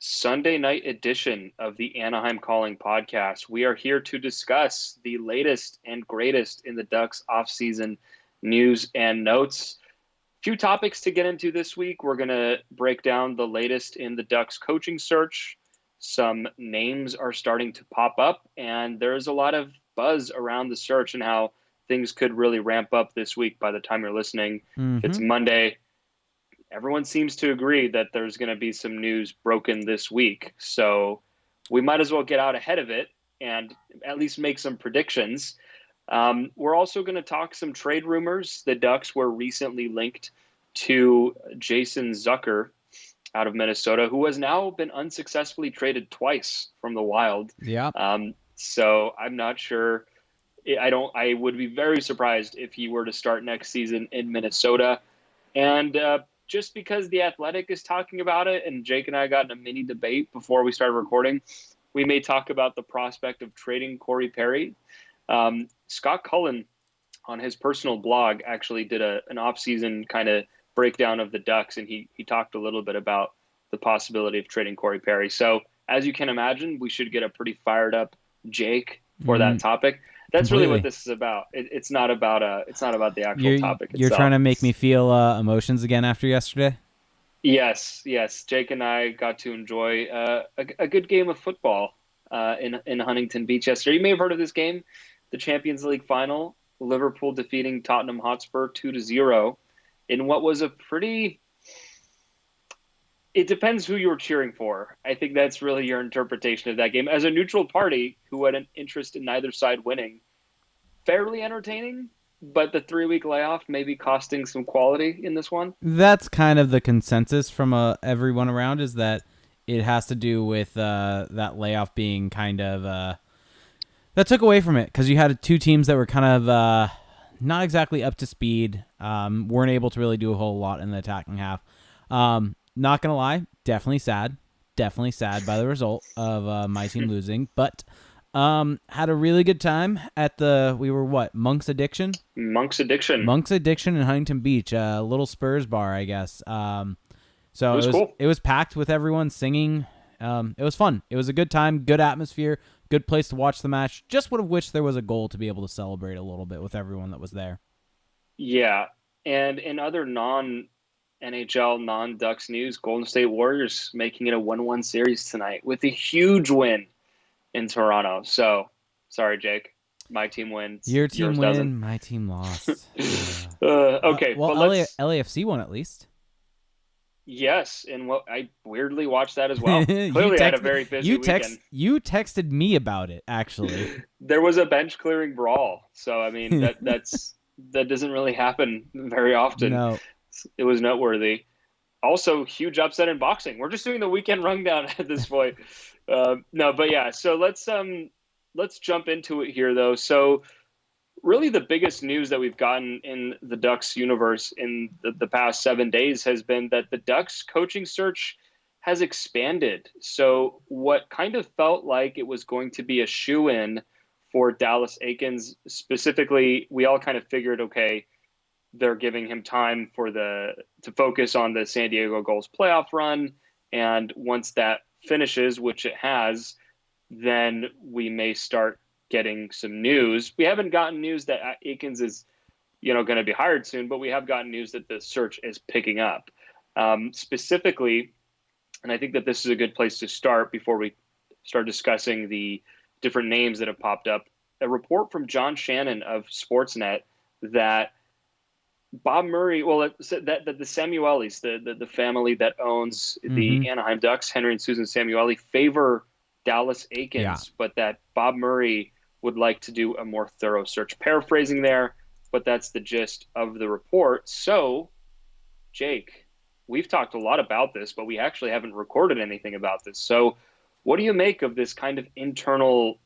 Sunday night edition of the Anaheim Calling podcast. We are here to discuss the latest and greatest in the Ducks offseason news and notes. Few topics to get into this week. We're going to break down the latest in the Ducks coaching search. Some names are starting to pop up, and there's a lot of buzz around the search and how things could really ramp up this week by the time you're listening. It's Monday. Everyone seems to agree that there's going to be some news broken this week. So we might as well get out ahead of it and at least make some predictions. We're also going to talk some trade rumors. The Ducks were recently linked to Jason Zucker out of Minnesota, who has now been unsuccessfully traded twice from the Wild. Yeah. So I'm not sure. I would be very surprised if he were to start next season in Minnesota. And just because The Athletic is talking about it, and Jake and I got in a mini debate before we started recording, we may talk about the prospect of trading Corey Perry. Scott Cullen on his personal blog actually did an off-season kind of breakdown of the Ducks, and he talked a little bit about the possibility of trading Corey Perry. So as you can imagine, we should get a pretty fired up Jake for that topic. That's Completely. really what this is about. It's not about the actual topic itself. You're trying to make me feel emotions again after yesterday? Yes. Jake and I got to enjoy a good game of football in Huntington Beach yesterday. You may have heard of this game, the Champions League final, Liverpool defeating Tottenham Hotspur 2-0 in what was a pretty... It depends who you were cheering for. I think that's really your interpretation of that game. As a neutral party who had an interest in neither side winning, fairly entertaining, but the 3-week layoff may be costing some quality in this one. That's kind of the consensus from everyone around, is that it has to do with that layoff being kind of... that took away from it, because you had two teams that were kind of not exactly up to speed, weren't able to really do a whole lot in the attacking half. Not going to lie, definitely sad by the result of my team losing, but had a really good time at Monk's Addiction in Huntington Beach, a little Spurs bar, I guess. So it was cool. It was packed with everyone singing. It was fun. It was a good time, good atmosphere, good place to watch the match. Just would have wished there was a goal to be able to celebrate a little bit with everyone that was there. Yeah, and in other non-NHL, non-Ducks news, Golden State Warriors making it a 1-1 series tonight with a huge win in Toronto. So, sorry, Jake. My team wins. Yours win, doesn't. My team lost. Okay. Well, LAFC won at least. Yes, and I weirdly watched that as well. Clearly, I had a very busy weekend. You texted me about it, actually. There was a bench clearing brawl. So, I mean, that doesn't really happen very often. No. It was noteworthy. Also, huge upset in boxing. We're just doing the weekend rundown at this point. So let's jump into it here, though. So really the biggest news that we've gotten in the Ducks universe in the past 7 days has been that the Ducks coaching search has expanded. So what kind of felt like it was going to be a shoo-in for Dallas Eakins, specifically, we all kind of figured, okay, they're giving him time to focus on the San Diego Gulls playoff run. And once that finishes, which it has, then we may start getting some news. We haven't gotten news that Eakins is, going to be hired soon, but we have gotten news that the search is picking up. Specifically, and I think that this is a good place to start before we start discussing the different names that have popped up. A report from John Shannon of Sportsnet that Bob Murray, that the Samuelis, the family that owns the Anaheim Ducks, Henry and Susan Samueli, favor Dallas Eakins, but that Bob Murray would like to do a more thorough search. Paraphrasing there, but that's the gist of the report. So, Jake, we've talked a lot about this, but we actually haven't recorded anything about this. So, what do you make of this kind of internal,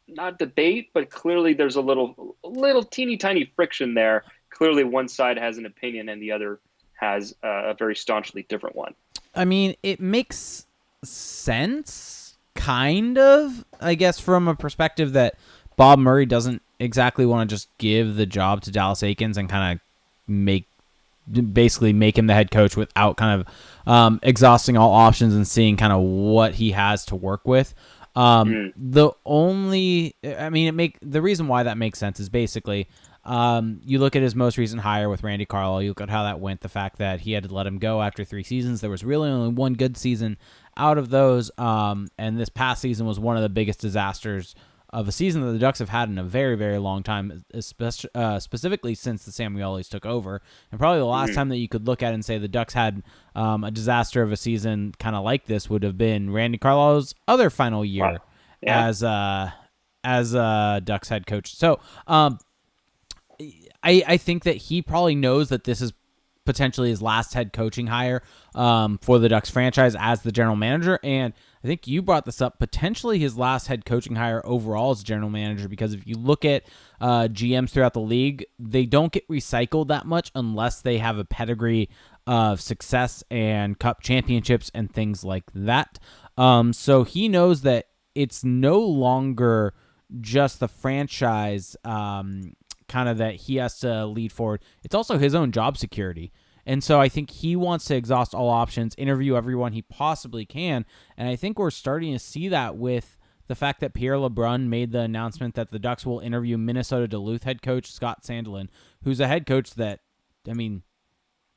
not debate, but clearly there's a little teeny tiny friction there. Clearly one side has an opinion and the other has a very staunchly different one. I mean, it makes sense, kind of, I guess, from a perspective that Bob Murray doesn't exactly want to just give the job to Dallas Eakins and kind of make basically make him the head coach without kind of exhausting all options and seeing kind of what he has to work with. The reason why that makes sense is basically you look at his most recent hire with Randy Carlisle, you look at how that went, the fact that he had to let him go after 3 seasons. There was really only one good season out of those, and this past season was one of the biggest disasters of a season that the Ducks have had in a very, very long time, specifically since the Samuelis took over. And probably the last time that you could look at and say the Ducks had a disaster of a season kind of like this would have been Randy Carlisle's other final year as Ducks head coach. So I think that he probably knows that this is potentially his last head coaching hire for the Ducks franchise as the general manager. And I think you brought this up, potentially his last head coaching hire overall as general manager, because if you look at GMs throughout the league, they don't get recycled that much unless they have a pedigree of success and cup championships and things like that. So he knows that it's no longer just the franchise kind of that he has to lead forward. It's also his own job security. And so I think he wants to exhaust all options, interview everyone he possibly can. And I think we're starting to see that with the fact that Pierre LeBrun made the announcement that the Ducks will interview Minnesota Duluth head coach Scott Sandelin, who's a head coach that, I mean,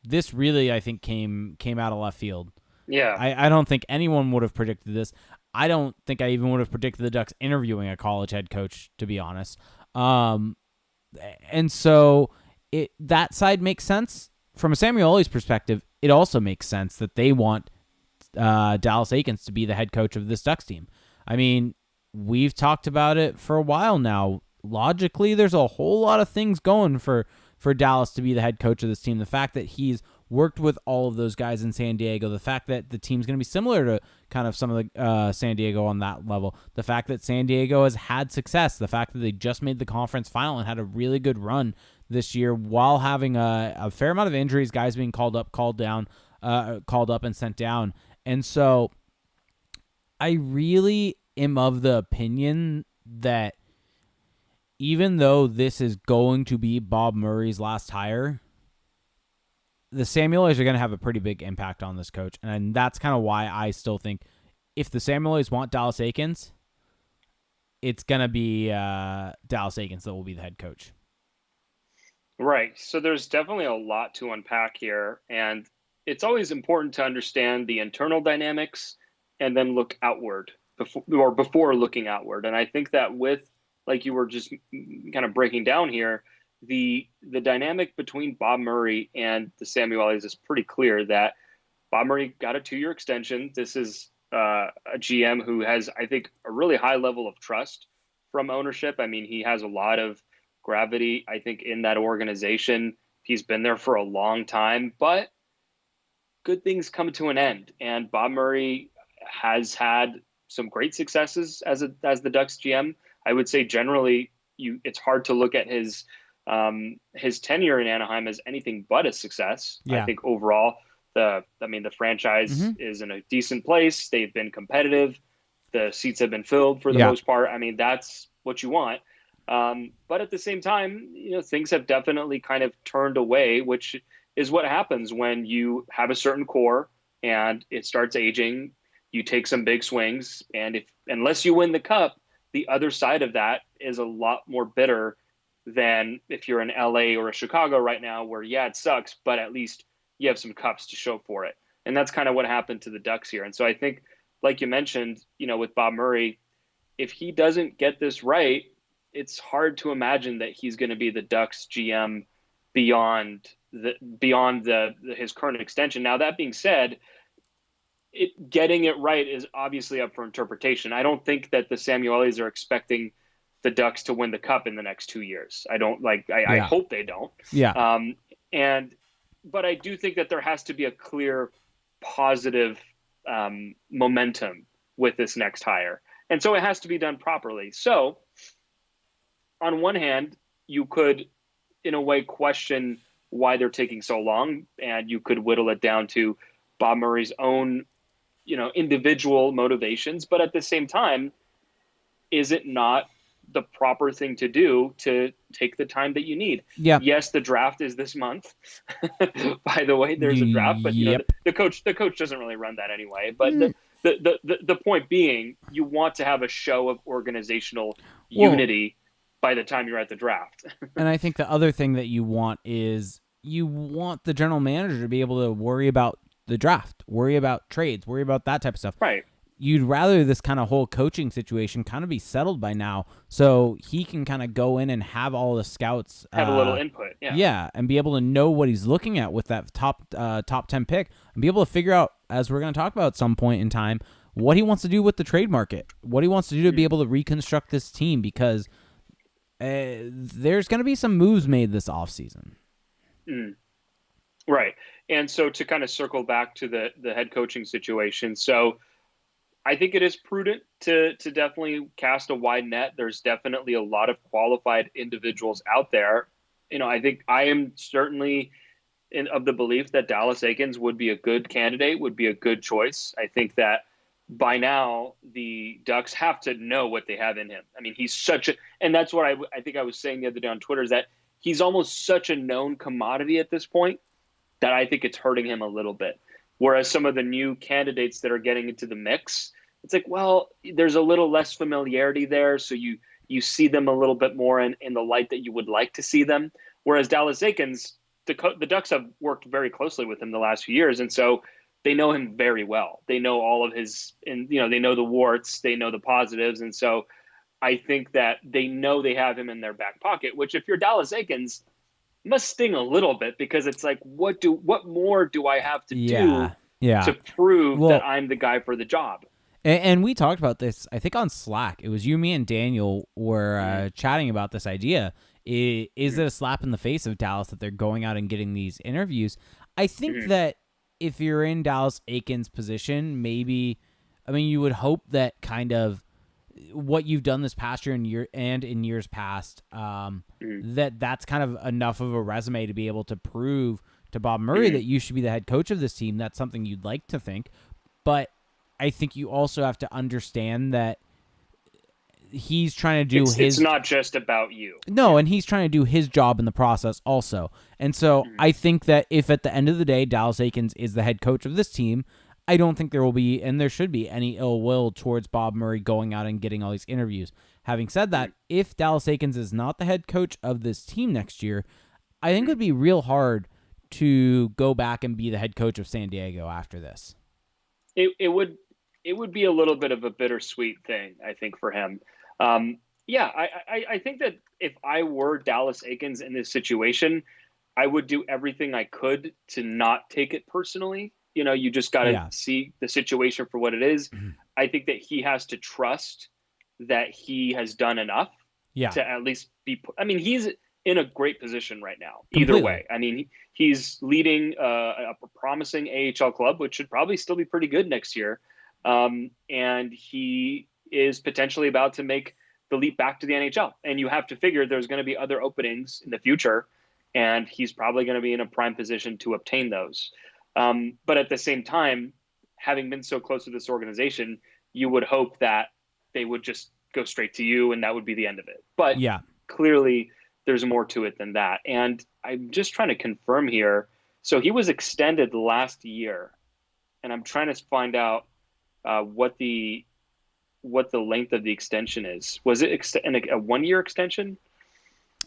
this really, I think, came out of left field. Yeah. I don't think anyone would have predicted this. I don't think I even would have predicted the Ducks interviewing a college head coach, to be honest. And so that side makes sense. From a Samuelis perspective, it also makes sense that they want Dallas Eakins to be the head coach of this Ducks team. I mean, we've talked about it for a while now. Logically, there's a whole lot of things going for Dallas to be the head coach of this team. The fact that he's worked with all of those guys in San Diego, the fact that the team's going to be similar to kind of some of the San Diego on that level, the fact that San Diego has had success, the fact that they just made the conference final and had a really good run this year while having a fair amount of injuries, guys being called up and sent down. And so I really am of the opinion that even though this is going to be Bob Murray's last hire, the Samuelis are going to have a pretty big impact on this coach. And that's kind of why I still think if the Samuelis want Dallas Eakins, it's going to be Dallas Eakins that will be the head coach. Right. So there's definitely a lot to unpack here. And it's always important to understand the internal dynamics and then look outward before looking outward. And I think that with, like you were just kind of breaking down here, the dynamic between Bob Murray and the Samuelis is pretty clear that Bob Murray got a 2-year extension. This is a GM who has, I think, a really high level of trust from ownership. I mean, he has a lot of gravity, I think, in that organization. He's been there for a long time, but good things come to an end. And Bob Murray has had some great successes as the Ducks GM. I would say generally, it's hard to look at his tenure in Anaheim as anything but a success. Yeah. I think overall, the franchise is in a decent place. They've been competitive. The seats have been filled for the most part. I mean, that's what you want. But at the same time, things have definitely kind of turned away, which is what happens when you have a certain core and it starts aging. You take some big swings, and unless you win the cup, the other side of that is a lot more bitter than if you're in LA or a Chicago right now, where it sucks, but at least you have some cups to show for it. And that's kind of what happened to the Ducks here. And so I think, like you mentioned, with Bob Murray, if he doesn't get this right, it's hard to imagine that he's going to be the Ducks GM beyond his current extension. Now, that being said, getting it right is obviously up for interpretation. I don't think that the Samuelis are expecting the Ducks to win the cup in the next 2 years. I hope they don't. Yeah. But I do think that there has to be a clear positive momentum with this next hire. And so it has to be done properly. So on one hand, you could, in a way, question why they're taking so long, and you could whittle it down to Bob Murray's own, individual motivations. But at the same time, is it not the proper thing to do to take the time that you need. Yeah. Yes, the draft is this month. By the way, there's a draft, but Yep. the coach doesn't really run that anyway. But Mm. the point being, you want to have a show of organizational unity by the time you're at the draft. And I think the other thing that you want is you want the general manager to be able to worry about the draft, worry about trades, worry about that type of stuff. Right. You'd rather this kind of whole coaching situation kind of be settled by now, so he can kind of go in and have all the scouts have a little input. Yeah, and be able to know what he's looking at with that top 10 pick, and be able to figure out, as we're going to talk about at some point in time, what he wants to do with the trade market, what he wants to do to be able to reconstruct this team, because there's going to be some moves made this offseason. Right. And so to kind of circle back to the head coaching situation, so I think it is prudent to definitely cast a wide net. There's definitely a lot of qualified individuals out there. I think I am certainly of the belief that Dallas Eakins would be a good candidate, would be a good choice. I think that by now the Ducks have to know what they have in him. I mean, he's and that's what I think I was saying the other day on Twitter, is that he's almost such a known commodity at this point that I think it's hurting him a little bit. Whereas some of the new candidates that are getting into the mix, it's like, well, there's a little less familiarity there, so you see them a little bit more in the light that you would like to see them. Whereas Dallas Eakins, the Ducks have worked very closely with him the last few years, and so they know him very well. They know all of his, and they know the warts, they know the positives, and so I think that they know they have him in their back pocket. Which, if you're Dallas Eakins, must sting a little bit, because it's like, what more do I have to do to prove that I'm the guy for the job? And we talked about this, I think, on Slack. It was you, me, and Daniel were chatting about this idea. Is it a slap in the face of Dallas that they're going out and getting these interviews? I think that if you're in Dallas Eakins' position, maybe, I mean, you would hope that kind of what you've done this past year and in years past, that's kind of enough of a resume to be able to prove to Bob Murray that you should be the head coach of this team. That's something you'd like to think. But I think you also have to understand that he's trying to do it's not just about you. No, and he's trying to do his job in the process also. And so I think that if at the end of the day Dallas Eakins is the head coach of this team, I don't think there will be, and there should be, any ill will towards Bob Murray going out and getting all these interviews. Having said that, if Dallas Eakins is not the head coach of this team next year, I think it would be real hard to go back and be the head coach of San Diego after this. It would be a little bit of a bittersweet thing, I think, for him. I think that if I were Dallas Eakins in this situation, I would do everything I could to not take it personally. You just got to see the situation for what it is. I think that he has to trust that he has done enough to at least be. I mean, he's in a great position right now. Completely. Either way, I mean, he's leading a promising AHL club, which should probably still be pretty good next year. And he is potentially about to make the leap back to the NHL. And you have to figure there's going to be other openings in the future, and he's probably going to be in a prime position to obtain those. But at the same time, having been so close to this organization, you would hope that they would just go straight to you and that would be the end of it. But clearly there's more to it than that. And I'm just trying to confirm here. So he was extended last year, and I'm trying to find out what the length of the extension is. Was it a 1-year extension?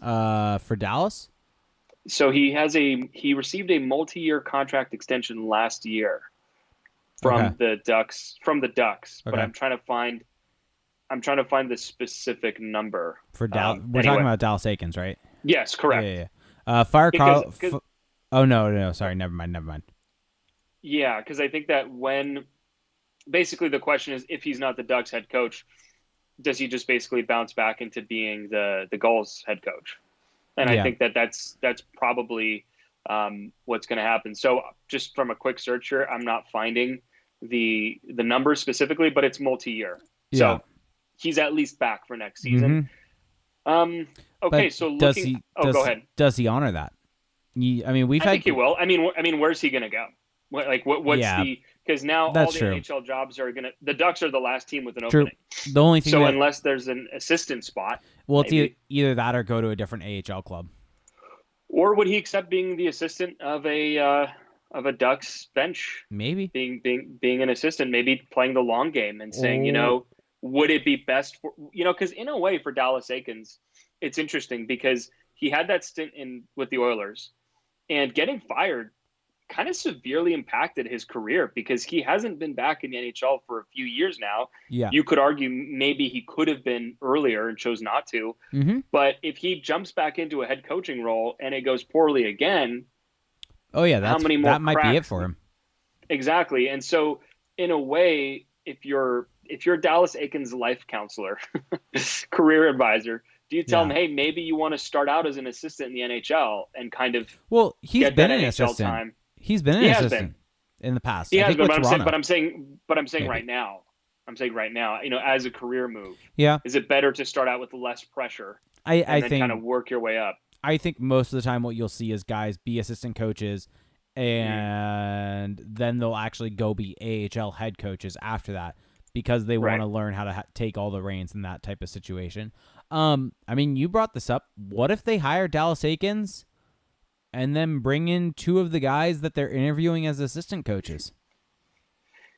For Dallas? So he received a multi-year contract extension last year from the Ducks. But I'm trying to find the specific number for Dallas. We're talking about Dallas Eakins, right? Yes, correct. Yeah. Fire Carl. Oh no, sorry, never mind. Yeah, because I think that basically the question is, if he's not the Ducks head coach, does he just basically bounce back into being the Gulls head coach? And I think that's probably what's going to happen. So just from a quick search here, I'm not finding the number specifically, but it's multi-year. Yeah. So he's at least back for next season. Okay, but so looking. Go ahead. Does he honor that? I think he will. I mean, where's he going to go? What's the? Because now all the NHL jobs are the Ducks are the last team with an opening. The only thing unless there's an assistant spot, Well, it's maybe. either that or go to a different AHL club. Or would he accept being the assistant of a Ducks bench, Maybe. being an assistant, maybe playing the long game and saying, Oh, would it be best for, because in a way for Dallas Eakins, it's interesting because he had that stint in with the Oilers, and getting fired kind of severely impacted his career because he hasn't been back in the NHL for a few years now. yeah. You could argue maybe he could have been earlier and chose not to. Mm-hmm. But if he jumps back into a head coaching role and it goes poorly again, Oh yeah, how many more that might be it cracks? for him. Exactly. And so in a way, if you're Dallas Eakins' life counselor, career advisor, do you tell him, Yeah. hey, maybe you want to start out as an assistant in the NHL and kind of Well, he's get been that an NHL assistant. time? He's been an He has assistant been. in the past. He I has think been, with but Toronto. I'm saying Maybe. right now. I'm saying right now, as a career move, Yeah. is it better to start out with less pressure I and then kind think of work your way up? I think most of the time what you'll see is guys be assistant coaches, and then they'll actually go be AHL head coaches after that because they want Right. to learn how to take all the reins in that type of situation. I mean, you brought this up. What if they hire Dallas Eakins and then bring in two of the guys that they're interviewing as assistant coaches?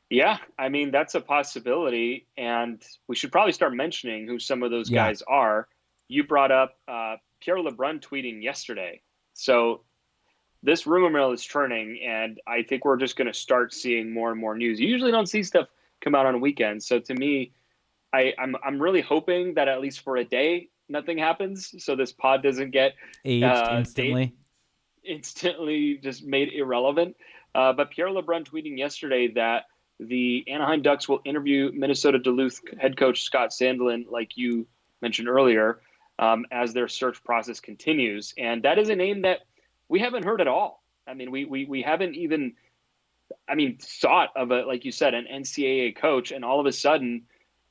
Yeah, I mean that's a possibility, and we should probably start mentioning who some of those Yeah. guys are. You brought up Pierre LeBrun tweeting yesterday, so this rumor mill is churning, and I think we're just going to start seeing more and more news. You usually don't see stuff come out on weekends, so to me, I'm really hoping that at least for a day nothing happens, so this pod doesn't get Aged instantly. instantly just made irrelevant. But Pierre LeBrun tweeting yesterday that the Anaheim Ducks will interview Minnesota Duluth head coach Scott Sandlin, like you mentioned earlier, as their search process continues. And that is a name that we haven't heard at all. I mean, we haven't even, thought of like you said, an NCAA coach, and all of a sudden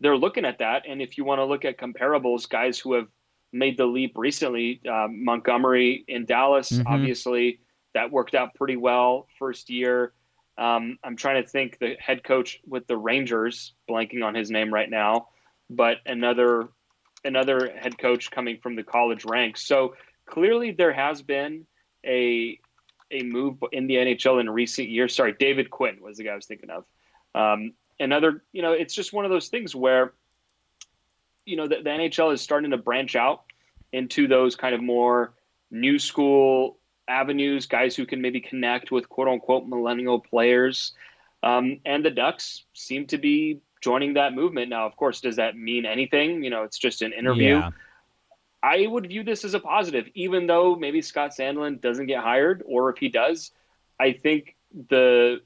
they're looking at that. And if you want to look at comparables, guys who have made the leap recently, Montgomery in Dallas, obviously that worked out pretty well first year. I'm trying to think the head coach with the Rangers, blanking on his name right now, but another head coach coming from the college ranks. So clearly there has been a move in the NHL in recent years. Sorry, David Quinn was the guy I was thinking of. It's just one of those things where, the NHL is starting to branch out into those kind of more new school avenues, guys who can maybe connect with quote unquote millennial players. And the Ducks seem to be joining that movement. Now, of course, does that mean anything? It's just an interview. Yeah. I would view this as a positive, even though maybe Scott Sandlin doesn't get hired, or if he does, I think the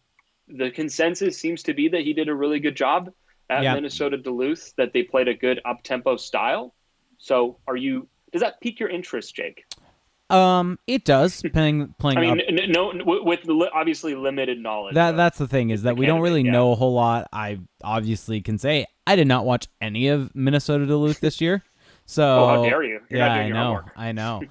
consensus seems to be that he did a really good job at Minnesota Duluth, that they played a good up-tempo style. So does that pique your interest, Jake? It does. Playing. With obviously limited knowledge. That's the thing is that we don't really know a whole lot. I obviously can say I did not watch any of Minnesota Duluth this year. So how dare you? You're not doing your homework. I know.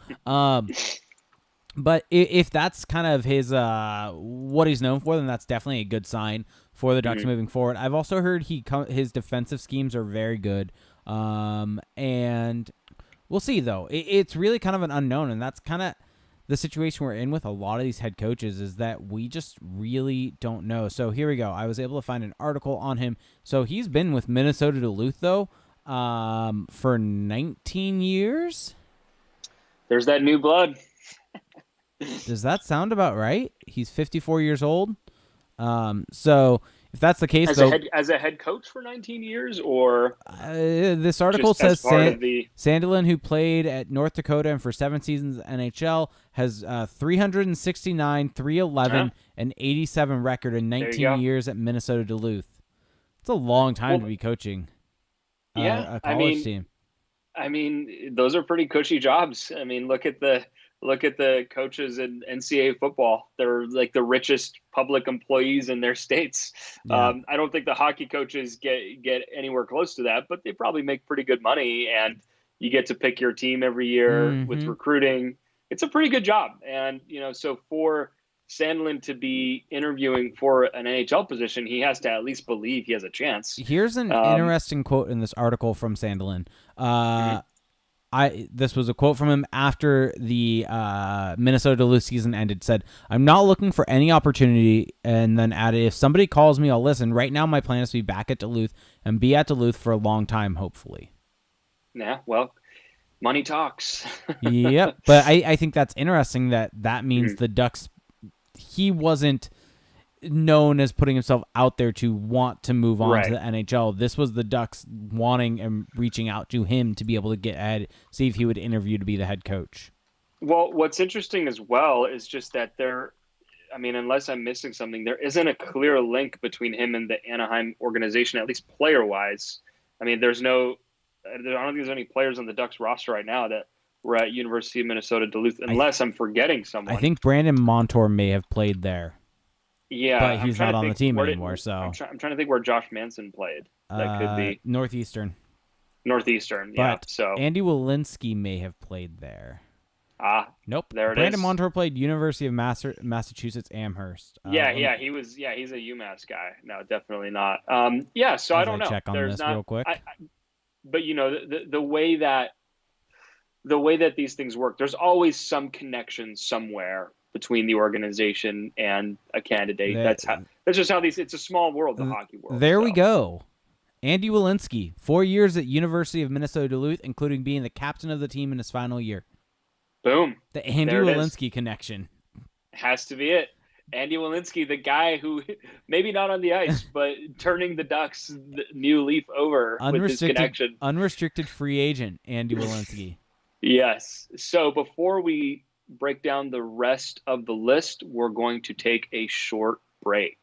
But if that's kind of his what he's known for, then that's definitely a good sign for the Ducks moving forward. I've also heard his defensive schemes are very good, and we'll see though. It's really kind of an unknown, and that's kind of the situation we're in with a lot of these head coaches is that we just really don't know. So here we go. I was able to find an article on him. So he's been with Minnesota Duluth though for 19 years. There's that new blood. Does that sound about right? He's 54 years old. So if that's the case, as a head coach for 19 years, or this article says Sandlin, who played at North Dakota and for 7 seasons NHL, has 369, 311, and 87 record in 19 years at Minnesota Duluth. It's a long time to be coaching a college team. I mean, those are pretty cushy jobs. I mean, look at the coaches in NCAA football. They're like the richest public employees in their states. Yeah. I don't think the hockey coaches get anywhere close to that, but they probably make pretty good money, and you get to pick your team every year with recruiting. It's a pretty good job. And, so for Sandlin to be interviewing for an NHL position, he has to at least believe he has a chance. Here's an interesting quote in this article from Sandlin. This was a quote from him after the Minnesota Duluth season ended. Said, "I'm not looking for any opportunity," and then added, "If somebody calls me, I'll listen. Right now, my plan is to be back at Duluth and be at Duluth for a long time, hopefully." Yeah, well, money talks. Yep, but I think that's interesting that means the Ducks. He wasn't known as putting himself out there to want to move on to the NHL. This was the Ducks wanting and reaching out to him to be able to get ahead, see if he would interview to be the head coach. Well, what's interesting as well is just that unless I'm missing something, there isn't a clear link between him and the Anaheim organization, at least player-wise. I mean, I don't think there's any players on the Ducks roster right now that were at University of Minnesota Duluth, unless I'm forgetting someone. I think Brandon Montour may have played there. Yeah, but he's not on the team anymore. So I'm trying to think where Josh Manson played. That could be Northeastern. Yeah. But so Andy Walensky may have played there. Nope. There it Brandon is. Montour played University of Massachusetts Amherst. He's a UMass guy. No, definitely not. So I don't know. Check on this real quick. But the way that these things work, there's always some connection somewhere between the organization and a candidate. That's just how it's a small world, the hockey world. There we go. Andy Walensky, 4 years at University of Minnesota Duluth, including being the captain of the team in his final year. Boom. The Andy Walensky connection. Has to be it. Andy Walensky, the guy who, maybe not on the ice, but turning the Ducks' new leaf over with his connection. Unrestricted free agent, Andy Walensky. Yes. So before we break down the rest of the list, we're going to take a short break.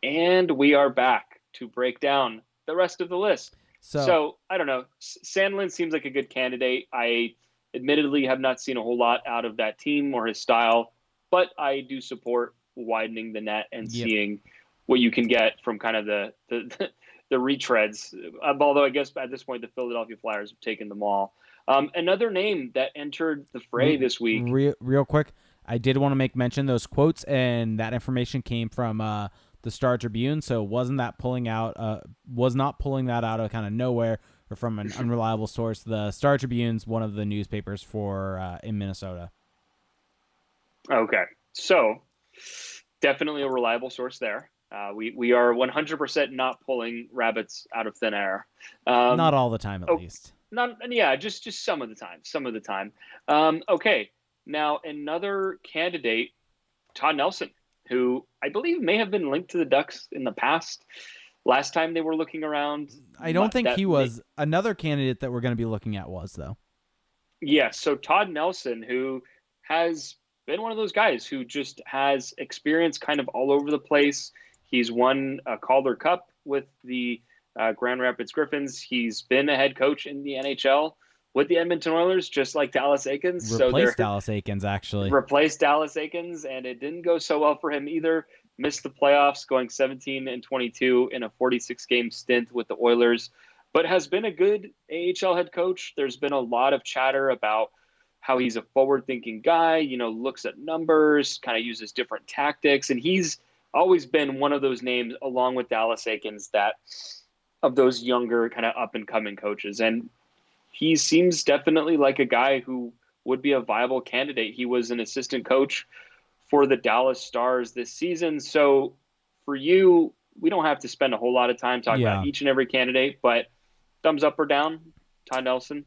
And we are back to break down the rest of the list. So I don't know. Sandlin seems like a good candidate. I admittedly have not seen a whole lot out of that team or his style, but I do support widening the net and seeing what you can get from kind of the retreads. Although I guess at this point, the Philadelphia Flyers have taken them all. Another name that entered the fray this week. Real quick, I did want to make mention those quotes, and that information came from the Star Tribune, so was not pulling that out of kind of nowhere or from an unreliable source. The Star Tribune's one of the newspapers for in Minnesota. Okay, so definitely a reliable source there. We are 100% not pulling rabbits out of thin air. Not all the time, at least. Just some of the time. Okay, now another candidate, Todd Nelson, who I believe may have been linked to the Ducks in the past. Last time they were looking around. I don't think he was. Another candidate that we're going to be looking at was, though. Yeah, so Todd Nelson, who has been one of those guys who just has experience kind of all over the place. He's won a Calder Cup with the Grand Rapids Griffins. He's been a head coach in the NHL with the Edmonton Oilers, just like Dallas Eakins. Replaced Dallas Eakins, actually. Replaced Dallas Eakins, and it didn't go so well for him either. Missed the playoffs, going 17-22 in a 46-game stint with the Oilers, but has been a good AHL head coach. There's been a lot of chatter about how he's a forward-thinking guy, looks at numbers, kind of uses different tactics, and he's always been one of those names, along with Dallas Eakins, that of those younger kind of up-and-coming coaches. And he seems definitely like a guy who would be a viable candidate. He was an assistant coach for the Dallas Stars this season. So for you, we don't have to spend a whole lot of time talking about each and every candidate, but thumbs up or down, Todd Nelson?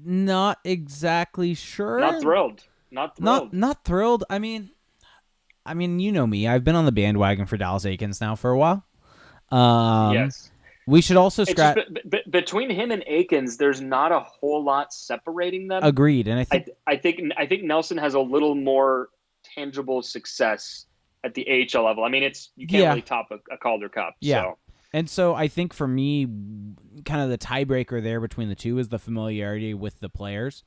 Not exactly sure. Not thrilled. Not thrilled. I mean, you know me. I've been on the bandwagon for Dallas Eakins now for a while. Yes. We should also scratch between him and Eakins. There's not a whole lot separating them. Agreed, and I think Nelson has a little more tangible success at the AHL level. I mean, you can't really top a Calder Cup. Yeah, so. And so I think for me, kind of the tiebreaker there between the two is the familiarity with the players.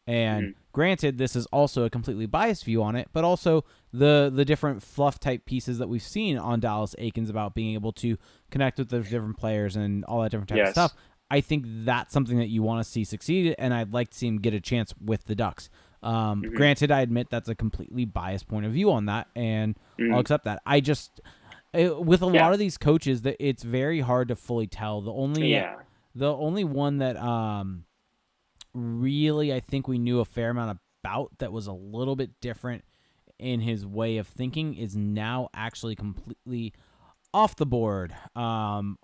And granted, this is also a completely biased view on it, but also the different fluff type pieces that we've seen on Dallas Eakins about being able to connect with the different players and all that different type of stuff. I think that's something that you want to see succeed, and I'd like to see him get a chance with the Ducks. Granted, I admit that's a completely biased point of view on that, and I'll accept that. With a lot of these coaches, that it's very hard to fully tell. The only The only one that really I think we knew a fair amount about that was a little bit different in his way of thinking is now actually completely off the board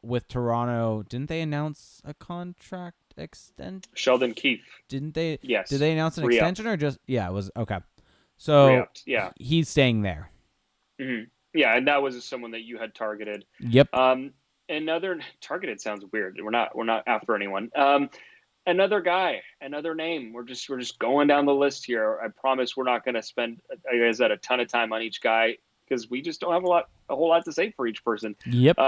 with Toronto. Didn't they announce a contract extension? Sheldon Keefe. Didn't they? Yes. Did they announce an Re-upped. extension or just it was okay. So Re-upped. Yeah. He's staying there. Mm-hmm. Yeah, and that was someone that you had targeted. Yep. Another targeted sounds weird. We're not after anyone. Another guy, another name. We're just going down the list here. I promise we're not going to spend, like I said, a ton of time on each guy because we just don't have a whole lot to say for each person. Yep.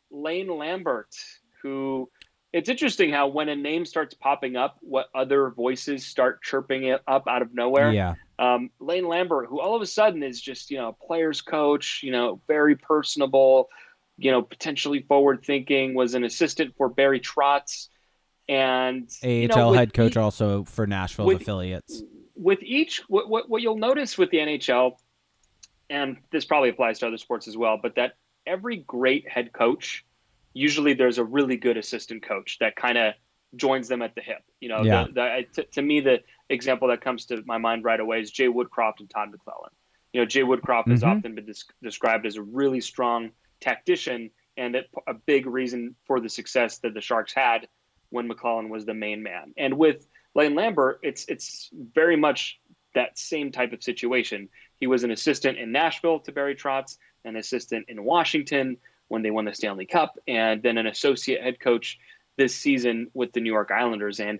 Lane Lambert, who it's interesting how when a name starts popping up, what other voices start chirping it up out of nowhere. Yeah. Lane Lambert, who all of a sudden is just, a player's coach, very personable, potentially forward thinking, was an assistant for Barry Trotz. And AHL head coach also for Nashville's affiliates. With each, what you'll notice with the NHL, and this probably applies to other sports as well, but that every great head coach, usually there's a really good assistant coach that kind of joins them at the hip. To me, the example that comes to my mind right away is Jay Woodcroft and Todd McClellan. Jay Woodcroft has often been described as a really strong tactician and a big reason for the success that the Sharks had when McClellan was the main man. And with Lane Lambert, it's very much that same type of situation. He was an assistant in Nashville to Barry Trotz, an assistant in Washington when they won the Stanley Cup, and then an associate head coach this season with the New York Islanders. And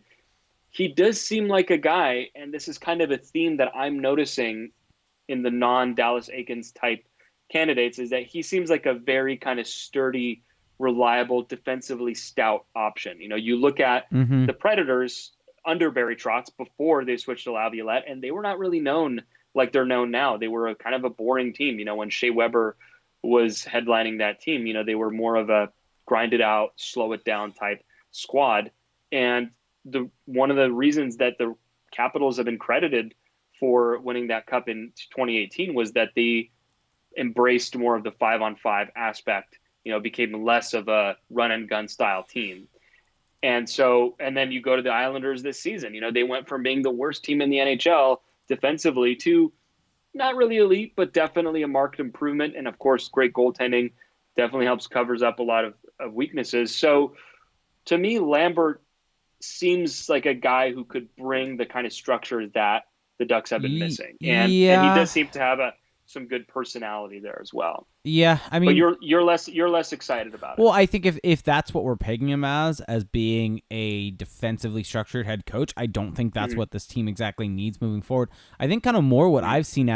he does seem like a guy, and this is kind of a theme that I'm noticing in the non-Dallas Eakins type candidates, is that he seems like a very kind of sturdy, reliable, defensively stout option. You look at the Predators under Barry Trotz before they switched to Laviolette, and they were not really known like they're known now. They were a kind of a boring team. When Shea Weber was headlining that team, they were more of a grind it out, slow it down type squad. And one of the reasons that the Capitals have been credited for winning that cup in 2018 was that they embraced more of the 5-on-5 aspect, became less of a run and gun style team. And then you go to the Islanders this season, they went from being the worst team in the NHL defensively to not really elite, but definitely a marked improvement. And of course, great goaltending definitely covers up a lot of weaknesses. So to me, Lambert seems like a guy who could bring the kind of structure that the Ducks have been missing. And he does seem to have some good personality there as well. Yeah, I mean, but you're less excited about it. Well, I think if that's what we're pegging him as being a defensively structured head coach, I don't think that's what this team exactly needs moving forward. I think kind of more what I've seen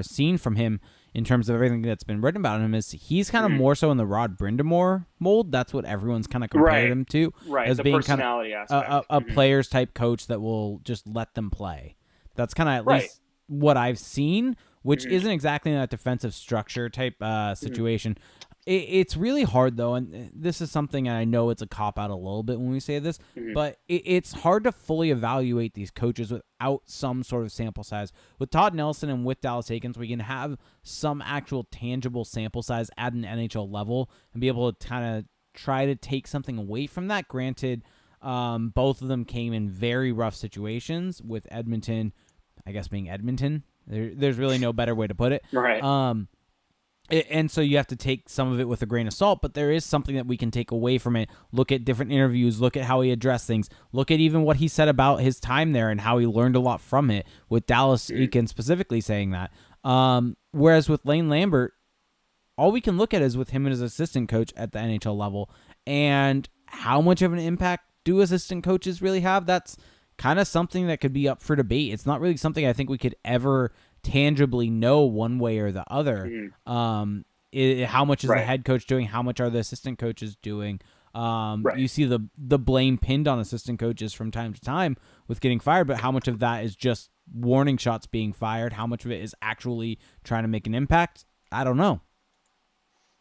seen from him in terms of everything that's been written about him is he's kind of more so in the Rod Brind'Amour mold. That's what everyone's kind of compared him to, as the being personality kind of a players type coach that will just let them play. That's kind of at least what I've seen, which isn't exactly that defensive structure type situation. It's really hard, though, and this is something, and I know it's a cop-out a little bit when we say this, but it's hard to fully evaluate these coaches without some sort of sample size. With Todd Nelson and with Dallas Eakins, we can have some actual tangible sample size at an NHL level and be able to kind of try to take something away from that. Granted, both of them came in very rough situations, with Edmonton, I guess, being Edmonton. There's really no better way to put it. Right. And so you have to take some of it with a grain of salt, but there is something that we can take away from it. Look at different interviews, look at how he addressed things, look at even what he said about his time there and how he learned a lot from it, with Dallas Eakins specifically saying that. Whereas with Lane Lambert, all we can look at is with him and his assistant coach at the NHL level, and how much of an impact do assistant coaches really have? That's kind of something that could be up for debate. It's not really something I think we could ever tangibly know one way or the other. How much is the head coach doing? How much are the assistant coaches doing? You see the blame pinned on assistant coaches from time to time with getting fired, but how much of that is just warning shots being fired? How much of it is actually trying to make an impact? I don't know.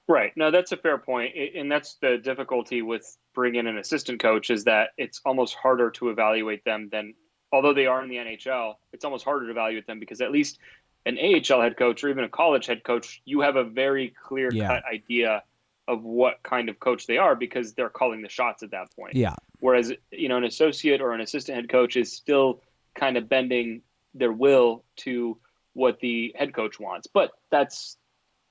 Right. No, that's a fair point. And that's the difficulty with bringing an assistant coach, is that it's almost harder to evaluate them than, although they are in the NHL, it's almost harder to evaluate them because at least an AHL head coach or even a college head coach, you have a very clear-cut idea of what kind of coach they are because they're calling the shots at that point. Yeah. Whereas, an associate or an assistant head coach is still kind of bending their will to what the head coach wants. But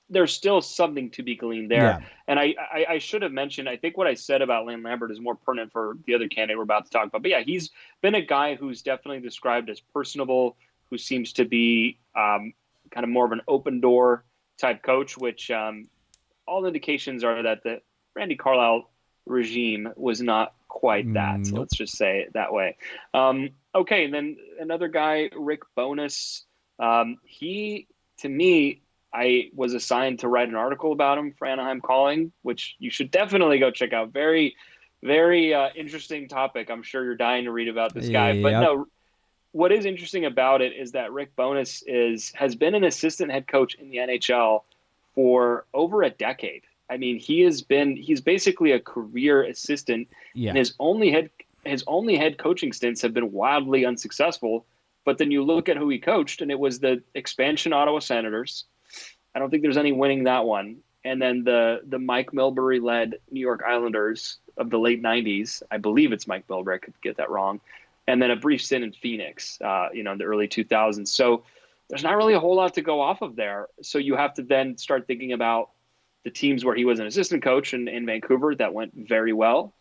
there's still something to be gleaned there. Yeah. And I should have mentioned, I think what I said about Lane Lambert is more pertinent for the other candidate we're about to talk about. But yeah, he's been a guy who's definitely described as personable, who seems to be kind of more of an open door type coach, which all indications are that the Randy Carlyle regime was not quite that. So Nope. let's just say it that way. Okay, and then another guy, Rick Bowness. He, to me, I was assigned to write an article about him for Anaheim Calling, which you should definitely go check out. Very, very interesting topic. I'm sure you're dying to read about this guy. But no, what is interesting about it is that Rick Bowness has been an assistant head coach in the NHL for over a decade. I mean, he's basically a career assistant, and his only head coaching stints have been wildly unsuccessful. But then you look at who he coached, and it was the expansion Ottawa Senators. I don't think there's any winning that one. And then the Mike Milbury-led New York Islanders of the late 90s. I believe it's Mike Milbury. I could get that wrong. And then a brief stint in Phoenix, in the early 2000s. So there's not really a whole lot to go off of there. So you have to then start thinking about the teams where he was an assistant coach in Vancouver. That went very well.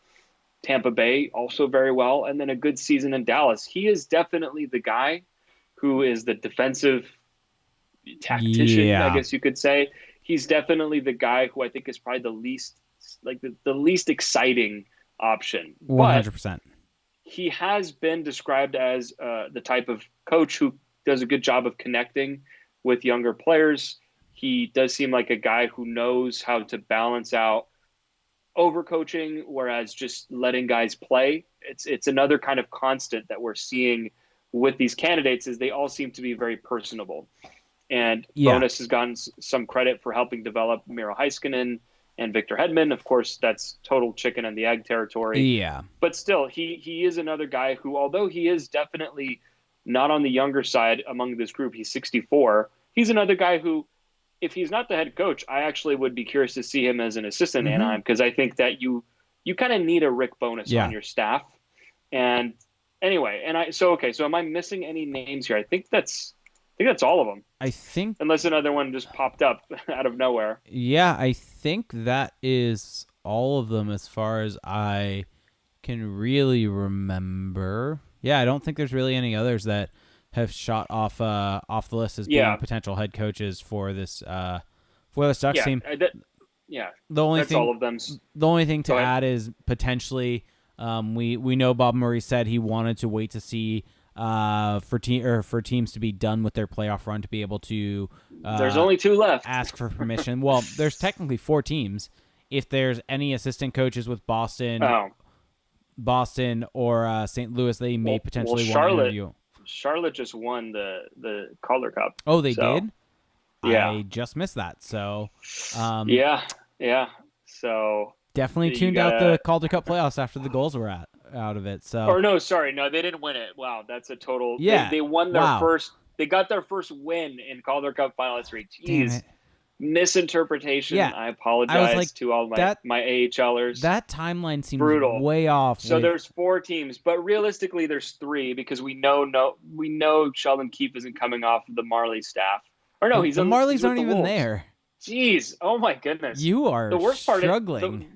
Tampa Bay also very well. And then a good season in Dallas. He is definitely the guy who is the defensive tactician, I guess you could say. He's definitely the guy who I think is probably the least exciting option. 100%. But he has been described as the type of coach who does a good job of connecting with younger players. He does seem like a guy who knows how to balance out overcoaching, whereas just letting guys play. It's another kind of constant that we're seeing with these candidates is they all seem to be very personable. And Bowness has gotten some credit for helping develop Miro Heiskanen and Victor Hedman. Of course, that's total chicken and the egg territory. Yeah. But still, he is another guy who, although he is definitely not on the younger side among this group, he's 64. He's another guy who, if he's not the head coach, I actually would be curious to see him as an assistant in Anaheim, because I think that you kind of need a Rick Bowness on your staff. And anyway, so am I missing any names here? I think that's all of them. I think, unless another one just popped up out of nowhere. Yeah, I think that is all of them as far as I can really remember. Yeah, I don't think there's really any others that have shot off the list as being potential head coaches for this Ducks team. The only thing, all of them. The only thing to add is potentially we know Bob Murray said he wanted to wait to see for teams to be done with their playoff run to be able to there's only 2 left. Ask for permission. Well, there's technically 4 teams. If there's any assistant coaches with Boston or St. Louis, they may potentially want to interview. Charlotte just won the Calder Cup. Oh, they did? Yeah. I just missed that. So yeah. So definitely tuned out the Calder Cup playoffs after the goals were out of it. So no, they didn't win it. Wow, that's a total. Yeah, they won their first. They got their first win in Calder Cup final history. Jeez, misinterpretation. Yeah. I apologize to all my AHLers. That timeline seems brutal, way off. So there's 4 teams, but realistically, there's 3 because we know Sheldon Keefe isn't coming off of the Marley staff. Or no, the Marlies aren't even there. Jeez, oh my goodness, you are struggling.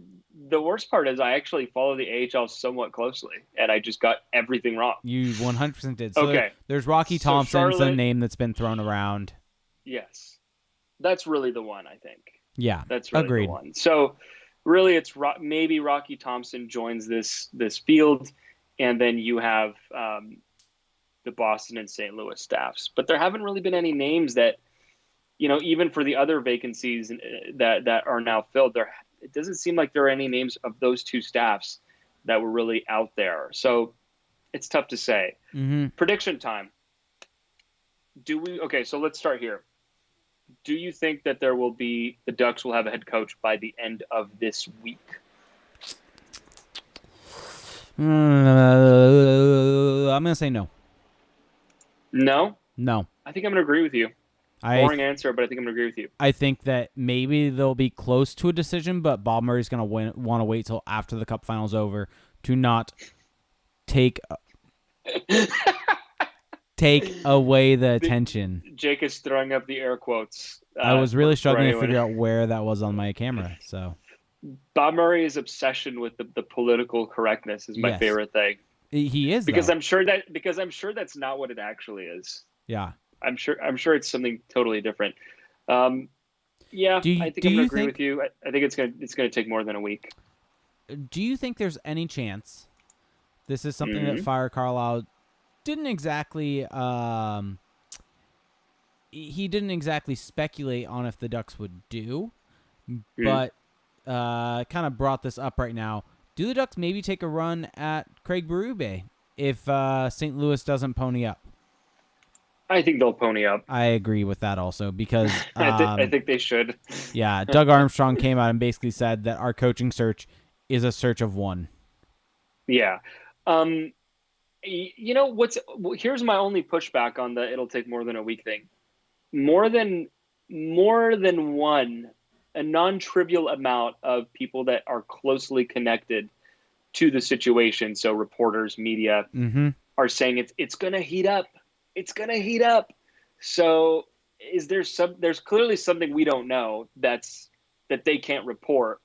The worst part is I actually follow the AHL somewhat closely, and I just got everything wrong. You 100% did. So okay. There's Rocky Thompson's a name that's been thrown around. Yes. That's really the one, I think. Yeah, that's really agreed. The one. So really it's maybe Rocky Thompson joins this field, and then you have the Boston and St. Louis staffs. But there haven't really been any names that, even for the other vacancies that are now filled, it doesn't seem like there are any names of those 2 staffs that were really out there. So it's tough to say. Prediction time. So let's start here. Do you think that the Ducks will have a head coach by the end of this week? I'm going to say no. No? No. I think I'm going to agree with you. Boring answer, but I think I'm going to agree with you. I think that maybe they'll be close to a decision, but Bob Murray's going to want to wait till after the Cup Final's over to not take away the attention. Jake is throwing up the air quotes. I was really struggling to figure out where that was on my camera. So Bob Murray's obsession with the political correctness is my favorite thing. He is, because I'm sure that's not what it actually is. Yeah. I'm sure it's something totally different. I think I'm going to agree with you. I think it's going to take more than a week. Do you think there's any chance this is something that Fire Carlisle didn't exactly he didn't exactly speculate on if the Ducks would do, but kind of brought this up right now. Do the Ducks maybe take a run at Craig Berube if St. Louis doesn't pony up? I think they'll pony up. I agree with that also because I think they should. Yeah, Doug Armstrong came out and basically said that our coaching search is a search of one. Yeah. Here's my only pushback on the it'll take more than a week thing. More than one, a non-trivial amount of people that are closely connected to the situation, so reporters, media, are saying it's going to heat up. It's going to heat up. So there's clearly something we don't know that they can't report.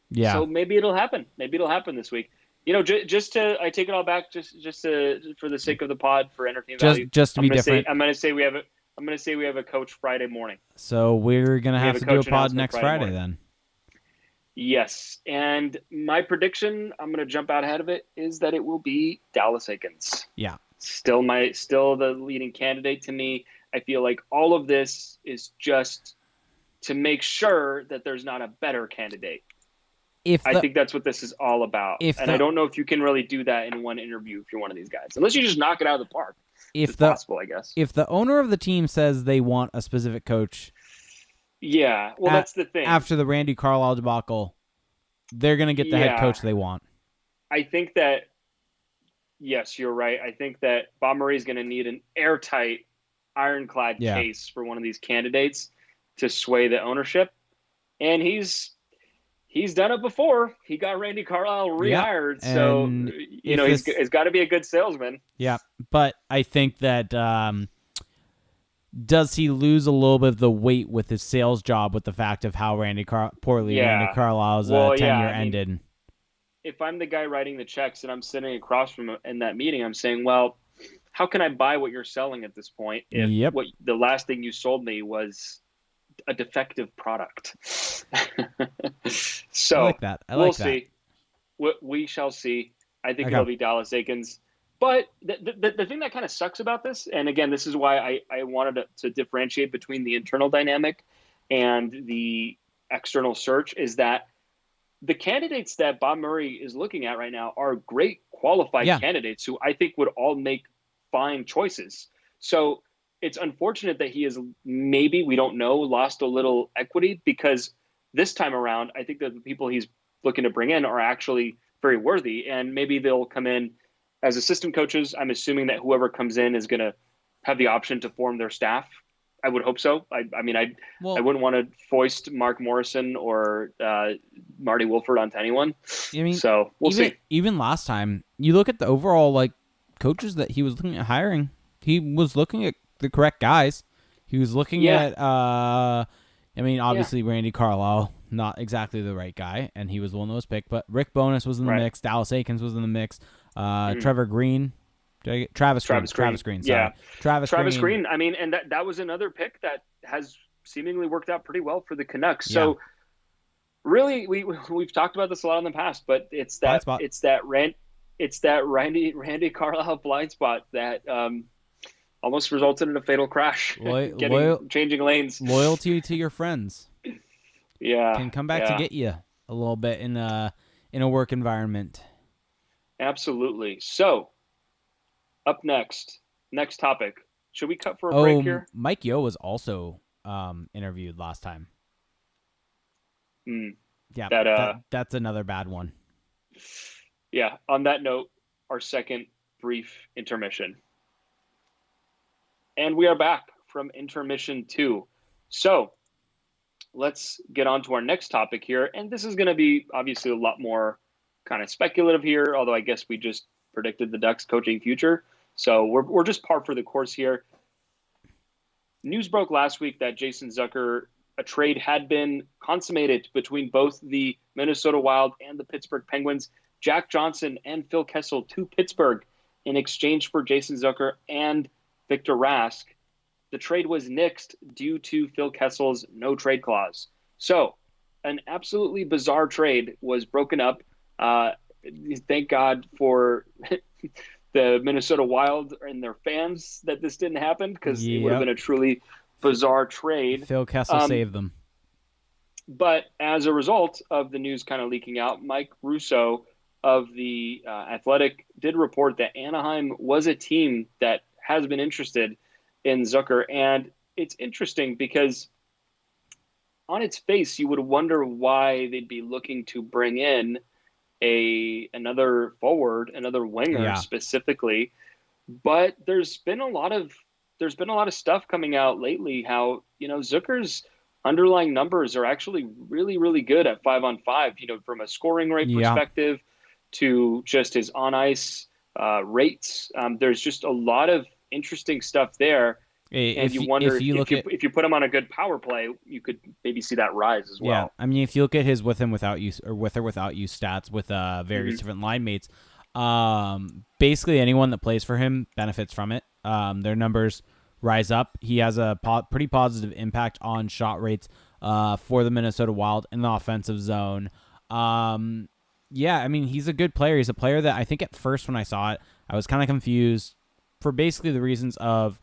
Yeah. So maybe it'll happen. Maybe it'll happen this week. I take it all back just for the sake of the pod, for entertainment value. Just to be different. I'm going to say we have a coach Friday morning. So we're going to have to do a pod next Friday then. Yes. And my prediction, I'm going to jump out ahead of it, is that it will be Dallas Eakins. Yeah. Still the leading candidate to me. I feel like all of this is just to make sure that there's not a better candidate. I think that's what this is all about. I don't know if you can really do that in one interview if you're one of these guys, unless you just knock it out of the park. It's possible, I guess. If the owner of the team says they want a specific coach, that's the thing. After the Randy Carlisle debacle, they're going to get the head coach they want. I think that, yes, you're right. I think that Bob Murray is going to need an airtight, ironclad case for one of these candidates to sway the ownership, and he's done it before. He got Randy Carlisle rehired, so he's got to be a good salesman. Yeah, but I think that does he lose a little bit of the weight with his sales job with the fact of how Randy Carlisle's tenure ended? If I'm the guy writing the checks and I'm sitting across from him in that meeting, I'm saying, well, how can I buy what you're selling at this point if what the last thing you sold me was a defective product? So I like that. We'll see. We shall see. I think it'll be Dallas Eakins. But the thing that kind of sucks about this, and again, this is why I wanted to differentiate between the internal dynamic and the external search, is that the candidates that Bob Murray is looking at right now are great qualified candidates who I think would all make fine choices. So it's unfortunate that he has maybe, we don't know, lost a little equity, because this time around, I think that the people he's looking to bring in are actually very worthy, and maybe they'll come in as assistant coaches. I'm assuming that whoever comes in is going to have the option to form their staff. I would hope so. I wouldn't want to foist Mark Morrison or Marty Wolford onto anyone. So we'll see. Even last time, you look at the overall coaches that he was looking at hiring, he was looking at the correct guys. He was looking at, obviously Randy Carlisle, not exactly the right guy, and he was the one that was picked, but Rick Bowness was in the mix. Dallas Eakins was in the mix. Travis Green. Sorry. Travis Green. I mean, and that was another pick that has seemingly worked out pretty well for the Canucks. So really, we've talked about this a lot in the past, but it's that Randy Carlisle blind spot that almost resulted in a fatal crash. Changing lanes. Loyalty to your friends. Can come back to get you a little bit in a work environment. Absolutely. So, up next topic. Should we cut for a break here? Mike Yeo was also interviewed last time. Yeah, that's another bad one. Yeah. On that note, our second brief intermission. And we are back from intermission 2. So let's get on to our next topic here. And this is going to be obviously a lot more kind of speculative here, although I guess we just predicted the Ducks coaching future. So we're just par for the course here. News broke last week that Jason Zucker, a trade had been consummated between both the Minnesota Wild and the Pittsburgh Penguins. Jack Johnson and Phil Kessel to Pittsburgh in exchange for Jason Zucker and Victor Rask. The trade was nixed due to Phil Kessel's no trade clause. So an absolutely bizarre trade was broken up. Thank God for the Minnesota Wild and their fans that this didn't happen, because it would have been a truly bizarre trade. Phil Kessel saved them. But as a result of the news kind of leaking out, Mike Russo of the Athletic did report that Anaheim was a team that has been interested in Zucker. And it's interesting because on its face, you would wonder why they'd be looking to bring in another forward, another winger specifically. But there's been a lot of stuff coming out lately how, Zucker's underlying numbers are actually really, really good at 5-on-5, from a scoring rate perspective to just his on ice rates. There's just a lot of interesting stuff there. And you wonder if you put him on a good power play, you could maybe see that rise as well. Yeah, I mean, if you look at his with or without you stats with various different line mates, basically anyone that plays for him benefits from it. Their numbers rise up. He has a pretty positive impact on shot rates for the Minnesota Wild in the offensive zone. Yeah, I mean, he's a good player. He's a player that I think at first when I saw it, I was kind of confused for basically the reasons of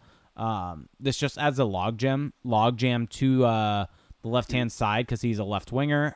this just adds a logjam to the left-hand side because he's a left winger.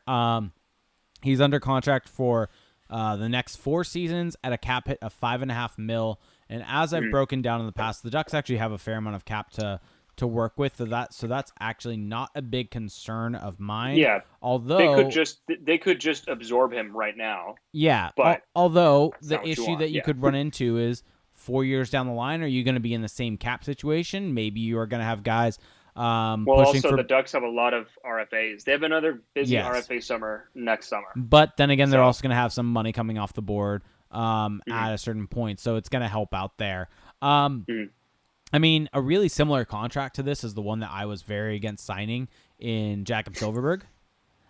He's under contract for the next 4 seasons at a cap hit of $5.5 million. And as I've broken down in the past, the Ducks actually have a fair amount of cap to work with. So that's actually not a big concern of mine. Yeah. Although they could just absorb him right now. Yeah. But although the issue that you could run into is 4 years down the line, are you going to be in the same cap situation? Maybe you are going to have guys. The Ducks have a lot of RFAs. They have another busy RFA summer next summer. But then again, they're also going to have some money coming off the board at a certain point, so it's going to help out there. I mean, a really similar contract to this is the one that I was very against signing in Jakob Silfverberg.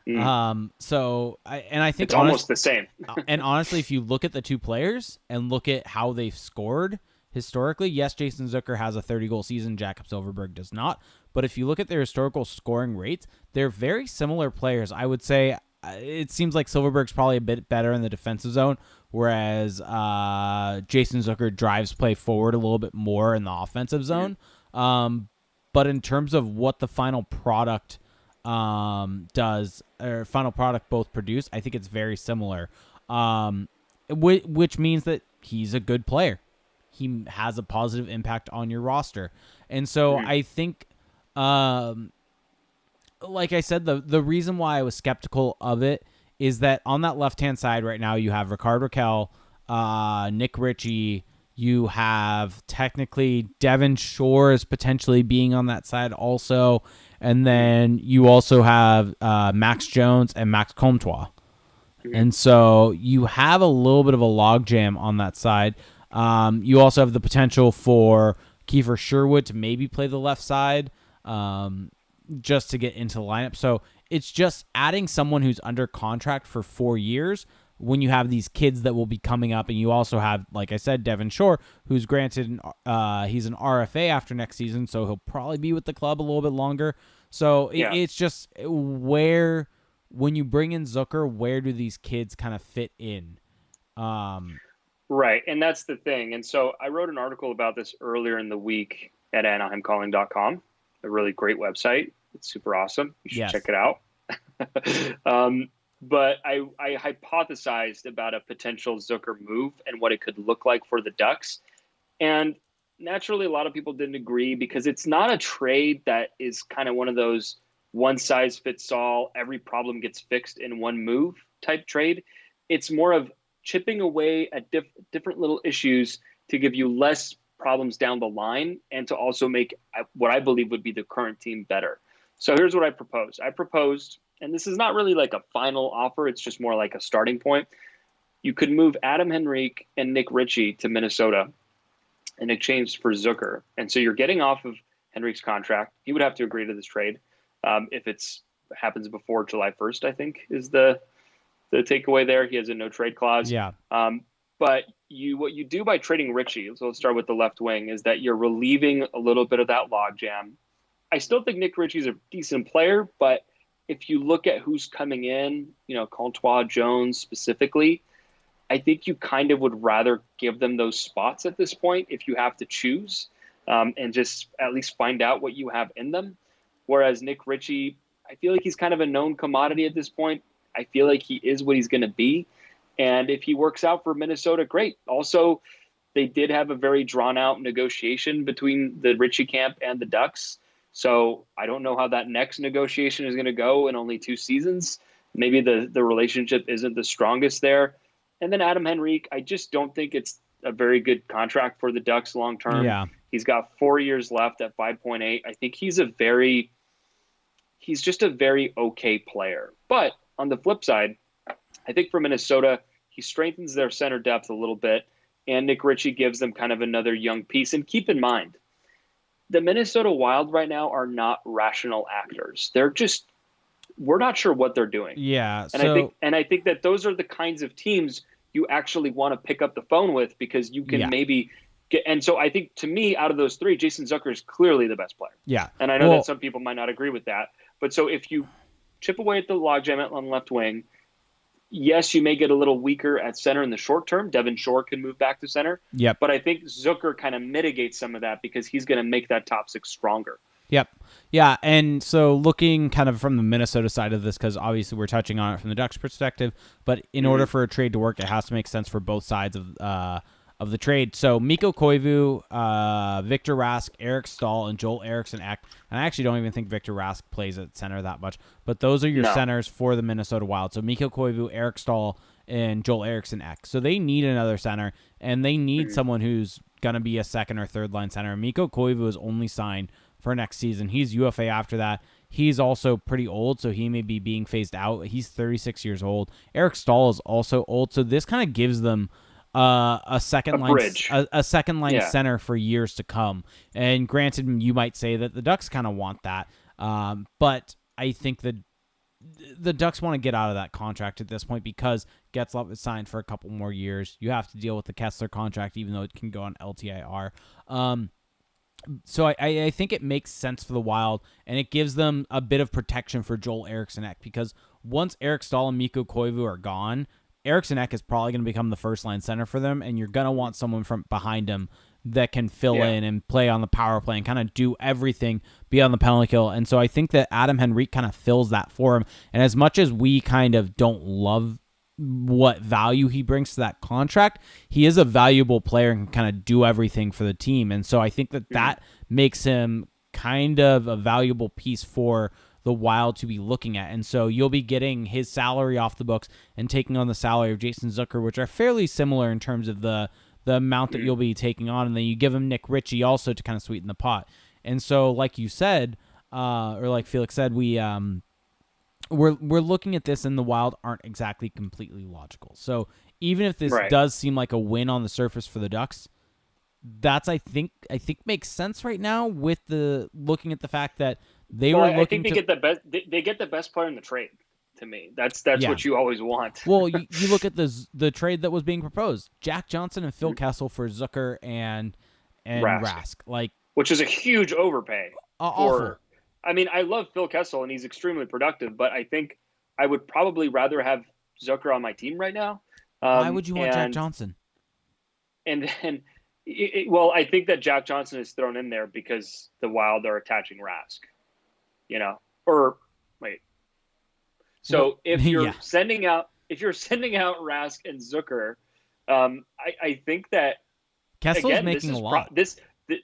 I think it's almost the same. And honestly, if you look at the two players and look at how they've scored historically, yes, Jason Zucker has a 30-goal season. Jakob Silfverberg does not. But if you look at their historical scoring rates, they're very similar players. I would say it seems like Silfverberg's probably a bit better in the defensive zone, whereas Jason Zucker drives play forward a little bit more in the offensive zone. But in terms of what the final product does, or final product both produce, I think it's very similar, which means that he's a good player. He has a positive impact on your roster. And so I think, like I said, the reason why I was skeptical of it is that on that left-hand side right now, you have Rickard Rakell, Nick Ritchie, you have technically Devin Shore is potentially being on that side also, and then you also have Max Jones and Max Comtois. And so you have a little bit of a logjam on that side. You also have the potential for Kiefer Sherwood to maybe play the left side just to get into the lineup. So it's just adding someone who's under contract for 4 years when you have these kids that will be coming up. And you also have, like I said, Devin Shore, who's granted he's an RFA after next season, so he'll probably be with the club a little bit longer. So it's just when you bring in Zucker, where do these kids kind of fit in? Right, and that's the thing. And so I wrote an article about this earlier in the week at AnaheimCalling.com, a really great website. It's super awesome. You should check it out. But I hypothesized about a potential Zucker move and what it could look like for the Ducks. And naturally, a lot of people didn't agree because it's not a trade that is kind of one of those one-size-fits-all, every problem gets fixed in one move type trade. It's more of chipping away at different little issues to give you less problems down the line and to also make what I believe would be the current team better. So here's what I proposed. I proposed, and this is not really like a final offer, it's just more like a starting point. You could move Adam Henrique and Nick Ritchie to Minnesota in exchange for Zucker. And so you're getting off of Henrique's contract. He would have to agree to this trade. If it's happens before July 1st, I think is the takeaway there. He has a no trade clause. Yeah. But what you do by trading Ritchie, so let's start with the left wing, is that you're relieving a little bit of that logjam. I still think Nick Ritchie's a decent player, but if you look at who's coming in, Comtois, Jones specifically, I think you kind of would rather give them those spots at this point if you have to choose, and just at least find out what you have in them. Whereas Nick Ritchie, I feel like he's kind of a known commodity at this point. I feel like he is what he's going to be. And if he works out for Minnesota, great. Also, they did have a very drawn-out negotiation between the Ritchie camp and the Ducks. So I don't know how that next negotiation is going to go in only 2 seasons. Maybe the relationship isn't the strongest there. And then Adam Henrique, I just don't think it's a very good contract for the Ducks long-term. Yeah. He's got 4 years left at 5.8. I think he's just a very okay player. But on the flip side, I think for Minnesota, he strengthens their center depth a little bit, and Nick Ritchie gives them kind of another young piece. And keep in mind, the Minnesota Wild right now are not rational actors. We're not sure what they're doing. Yeah. And I think that those are the kinds of teams you actually want to pick up the phone with, because you can maybe get. And so I think, to me, out of those three, Jason Zucker is clearly the best player. Yeah. And I know that some people might not agree with that. But so if you chip away at the logjam on left wing, yes, you may get a little weaker at center in the short term. Devin Shore can move back to center. Yep. But I think Zucker kind of mitigates some of that because he's going to make that top six stronger. Yep. Yeah, and so looking kind of from the Minnesota side of this, because obviously we're touching on it from the Ducks perspective, but in order for a trade to work, it has to make sense for both sides of the trade. So Mikko Koivu, Victor Rask, Eric Stahl, and Joel Eriksson Ek. And I actually don't even think Victor Rask plays at center that much, but those are your centers for the Minnesota Wild. So Mikko Koivu, Eric Stahl, and Joel Eriksson Ek. So they need another center, and they need someone who's going to be a second or third line center. Mikko Koivu is only signed for next season. He's UFA after that. He's also pretty old, so he may be being phased out. He's 36 years old. Eric Stahl is also old, so this kind of gives them a second line center for years to come. And granted, you might say that the Ducks kind of want that, but I think that the Ducks want to get out of that contract at this point because Getzlaf is signed for a couple more years. You have to deal with the Kessler contract, even though it can go on LTIR. So I think it makes sense for the Wild, and it gives them a bit of protection for Joel Eriksson Ek, because once Eric Stahl and Mikko Koivu are gone, Eriksson Ek is probably going to become the first-line center for them, and you're going to want someone from behind him that can fill in and play on the power play and kind of do everything beyond the penalty kill. And so I think that Adam Henrique kind of fills that for him. And as much as we kind of don't love what value he brings to that contract, he is a valuable player and can kind of do everything for the team. And so I think that makes him kind of a valuable piece for the Wild to be looking at. And so you'll be getting his salary off the books and taking on the salary of Jason Zucker, which are fairly similar in terms of the amount that you'll be taking on. And then you give him Nick Ritchie also to kind of sweeten the pot. And so like you said, or like Felix said, we're looking at this, and the Wild aren't exactly completely logical. So even if this does seem like a win on the surface for the Ducks, that's I think makes sense right now with the looking at the fact that they were looking. I think get the best. They get the best player in the trade. To me, that's what you always want. Well, you look at the trade that was being proposed: Jack Johnson and Phil Kessel for Zucker and Rask, which is a huge overpay. Awful. I mean, I love Phil Kessel, and he's extremely productive, but I think I would probably rather have Zucker on my team right now. Why would you want Jack Johnson? Well, I think that Jack Johnson is thrown in there because the Wild are attaching Rask, So if you're sending out Rask and Zucker, I think that Kessel's making a lot.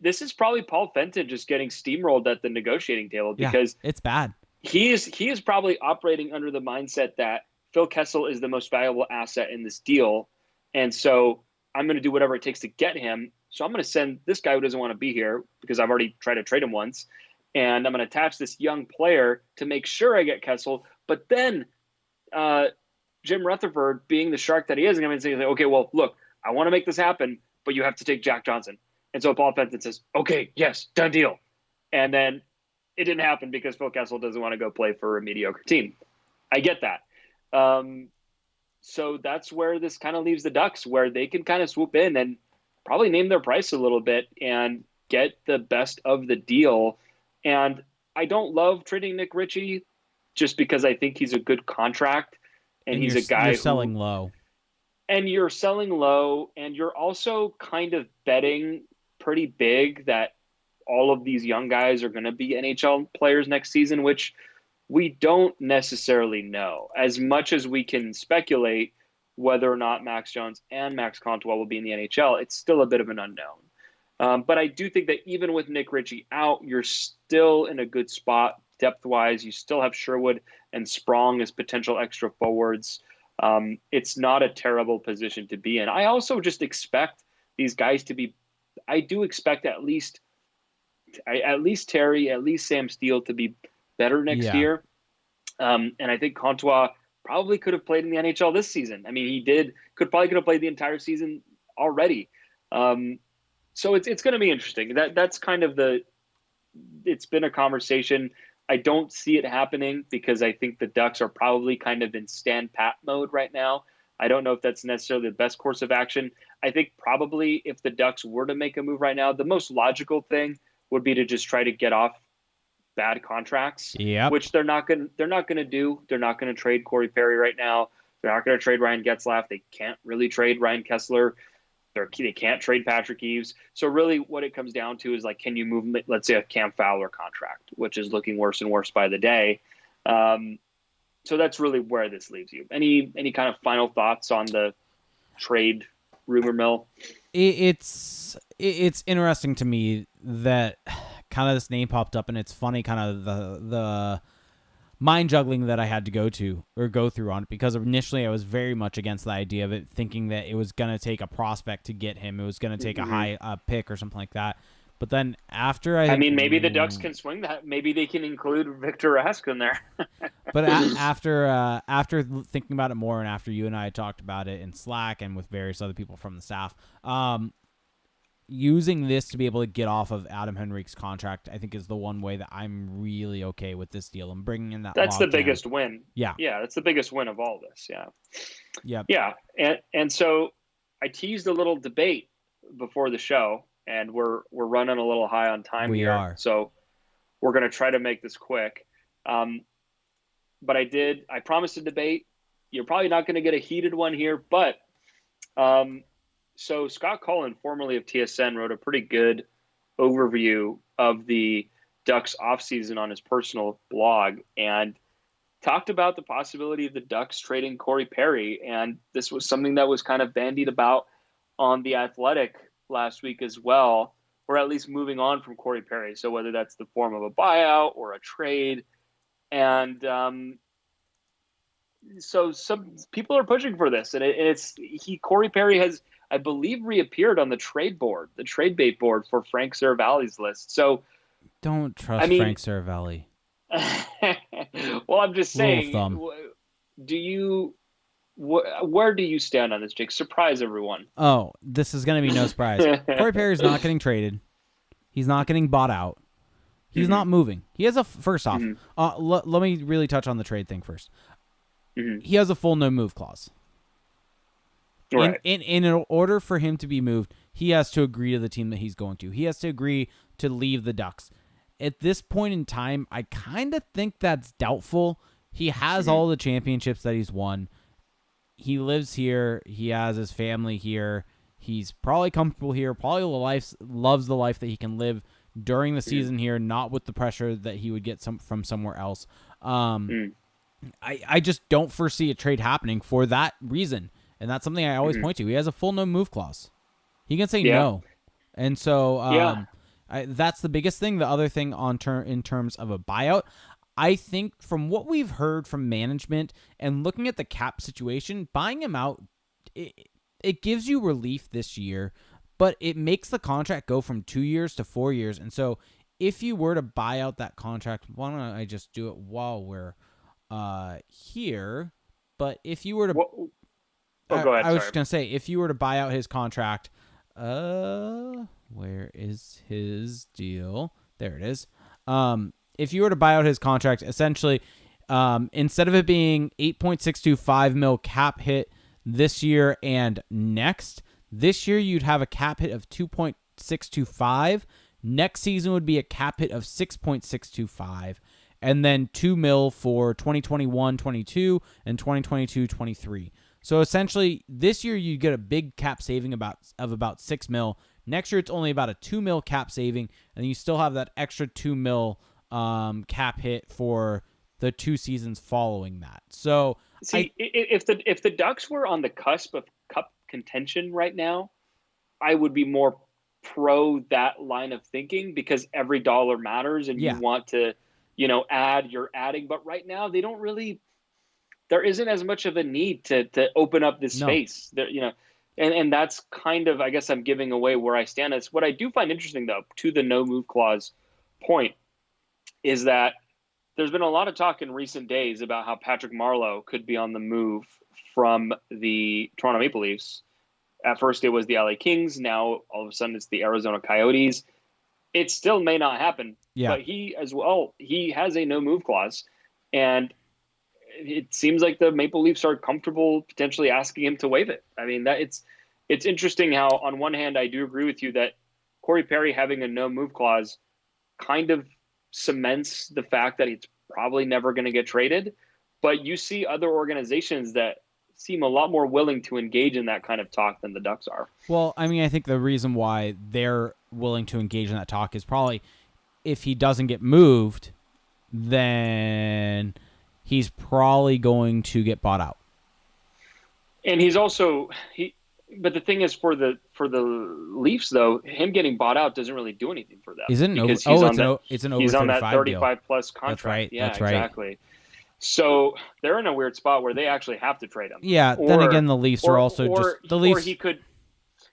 This is probably Paul Fenton just getting steamrolled at the negotiating table because it's bad. He is probably operating under the mindset that Phil Kessel is the most valuable asset in this deal, and so I'm going to do whatever it takes to get him So I'm going to send this guy who doesn't want to be here because I've already tried to trade him once. And I'm going to attach this young player to make sure I get Kessel. But then Jim Rutherford, being the shark that he is, going to say, okay, well, look, I want to make this happen, but you have to take Jack Johnson. And so Paul Fenton says, okay, yes, done deal. And then it didn't happen because Phil Kessel doesn't want to go play for a mediocre team. I get that. So that's where this kind of leaves the Ducks, where they can kind of swoop in and probably name their price a little bit and get the best of the deal. And I don't love trading Nick Ritchie just because I think he's a good contract and he's a guy you're selling low. And you're selling low, and you're also kind of betting pretty big that all of these young guys are going to be NHL players next season, which we don't necessarily know. As much as we can speculate whether or not Max Jones and Max Cantwell will be in the NHL, it's still a bit of an unknown. But I do think that even with Nick Ritchie out, you're still in a good spot depth-wise. You still have Sherwood and Sprong as potential extra forwards. It's not a terrible position to be in. I also just expect these guys to be – I do expect at least Terry, at least Sam Steele to be better next year. And I think Comtois probably could have played in the NHL this season. I mean, he could have played the entire season already. So it's going to be interesting. That's kind of it's been a conversation. I don't see it happening because I think the Ducks are probably kind of in stand pat mode right now. I don't know if that's necessarily the best course of action. I think probably if the Ducks were to make a move right now, the most logical thing would be to just try to get off bad contracts, which they're not going to do. They're not going to trade Corey Perry right now. They're not going to trade Ryan Getzlaf. They can't really trade Ryan Kessler. They can't trade Patrick Eves. So really what it comes down to is, like, can you move, let's say, a Cam Fowler contract, which is looking worse and worse by the day. So that's really where this leaves you. Any kind of final thoughts on the trade rumor mill? It's interesting to me that kind of this name popped up, and it's funny kind of the mind juggling that I had to go through on it, because initially I was very much against the idea of it, thinking that it was going to take a prospect to get him. It was going to take a high pick or something like that. But then after I mean, maybe the Ducks can swing that. Maybe they can include Victor Rask in there. But after thinking about it more, and after you and I talked about it in Slack and with various other people from the staff, using this to be able to get off of Adam Henrique's contract, I think, is the one way that I'm really okay with this deal and bringing in that. That's the biggest win. Yeah, that's the biggest win of all this. Yeah. And so I teased a little debate before the show, and we're running a little high on time. We are. So we're going to try to make this quick. But I promised a debate. You're probably not going to get a heated one here, but so Scott Cullen, formerly of TSN, wrote a pretty good overview of the Ducks offseason on his personal blog and talked about the possibility of the Ducks trading Corey Perry. And this was something that was kind of bandied about on The Athletic last week as well, or at least moving on from Corey Perry. So whether that's the form of a buyout or a trade. And so some people are pushing for this. And Corey Perry has, I believe, reappeared on the trade bait board for Frank Seravalli's list. So don't trust Frank Seravalli. Well, I'm just saying, where do you stand on this, Jake? Surprise everyone. Oh, this is going to be no surprise. Corey Perry's not getting traded. He's not getting bought out. He's not moving. He has first off, let me really touch on the trade thing first. He has a full no move clause. Right. In order for him to be moved, he has to agree to the team that he's going to. He has to agree to leave the Ducks. At this point in time, I kind of think that's doubtful. He has all the championships that he's won. He lives here. He has his family here. He's probably comfortable here. Probably loves the life that he can live during the season here, not with the pressure that he would get from somewhere else. I just don't foresee a trade happening for that reason. And that's something I always point to. He has a full no move clause. He can say no. And so that's the biggest thing. The other thing in terms of a buyout, I think from what we've heard from management and looking at the cap situation, buying him out, it gives you relief this year but it makes the contract go from 2 years to 4 years. And so if you were to buy out that contract, why don't I just do it while we're here? But if you were to, Well, go ahead. I was Sorry. just gonna say, if you were to buy out his contract, where is his deal? There it is. If you were to buy out his contract, essentially, instead of it being 8.625 mil cap hit this year and next, this year you'd have a cap hit of 2.625. Next season would be a cap hit of 6.625, and then 2 mil for 2021-22 and 2022-23. So essentially, this year you get a big cap saving of about 6 mil. Next year it's only about a 2 mil cap saving, and you still have that extra 2 mil cap hit for the 2 seasons following that. So if the Ducks were on the cusp of cup contention right now, I would be more pro that line of thinking, because every dollar matters and you want to, you're adding. But right now they don't really, there isn't as much of a need to open up this space there, and that's kind of, I guess I'm giving away where I stand. It's what I do find interesting, though, to the no move clause point, is that there's been a lot of talk in recent days about how Patrick Marleau could be on the move from the Toronto Maple Leafs. At first it was the LA Kings. Now all of a sudden it's the Arizona Coyotes. It still may not happen, but he has a no move clause, and it seems like the Maple Leafs are comfortable potentially asking him to waive it. I mean, that it's interesting how, on one hand, I do agree with you that Corey Perry having a no move clause kind of cements the fact that he's probably never going to get traded. But you see other organizations that seem a lot more willing to engage in that kind of talk than the Ducks are. Well, I mean, I think the reason why they're willing to engage in that talk is probably if he doesn't get moved, then he's probably going to get bought out. And he's also but the thing is, for the Leafs, though, him getting bought out doesn't really do anything for them. Isn't because it's an over he's on that 35 plus contract. That's right. Yeah, That's right. Exactly. So they're in a weird spot where they actually have to trade him. Yeah. Then again, the Leafs are also just the Leafs. Or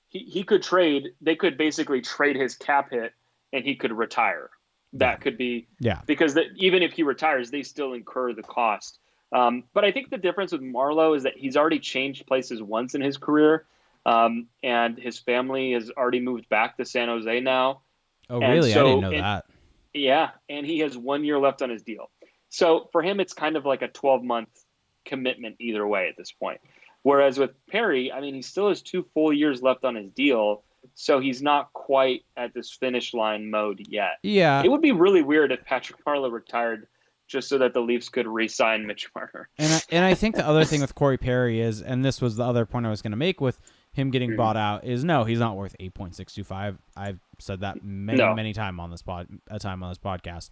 he could trade. They could basically trade his cap hit, and he could retire. That could be because even if he retires, they still incur the cost. But I think the difference with Marleau is that he's already changed places once in his career, and his family has already moved back to San Jose now. Oh, really? I didn't know that. Yeah, and he has 1 year left on his deal. So for him, it's kind of like a 12-month commitment either way at this point. Whereas with Perry, I mean, he still has 2 full years left on his deal, so he's not quite at this finish line mode yet. Yeah. It would be really weird if Patrick Marleau retired just so that the Leafs could re-sign Mitch Marner. And I think the other thing with Corey Perry is, and this was the other point I was going to make with him getting bought out, is no, he's not worth 8.625. I've said that many times on this podcast.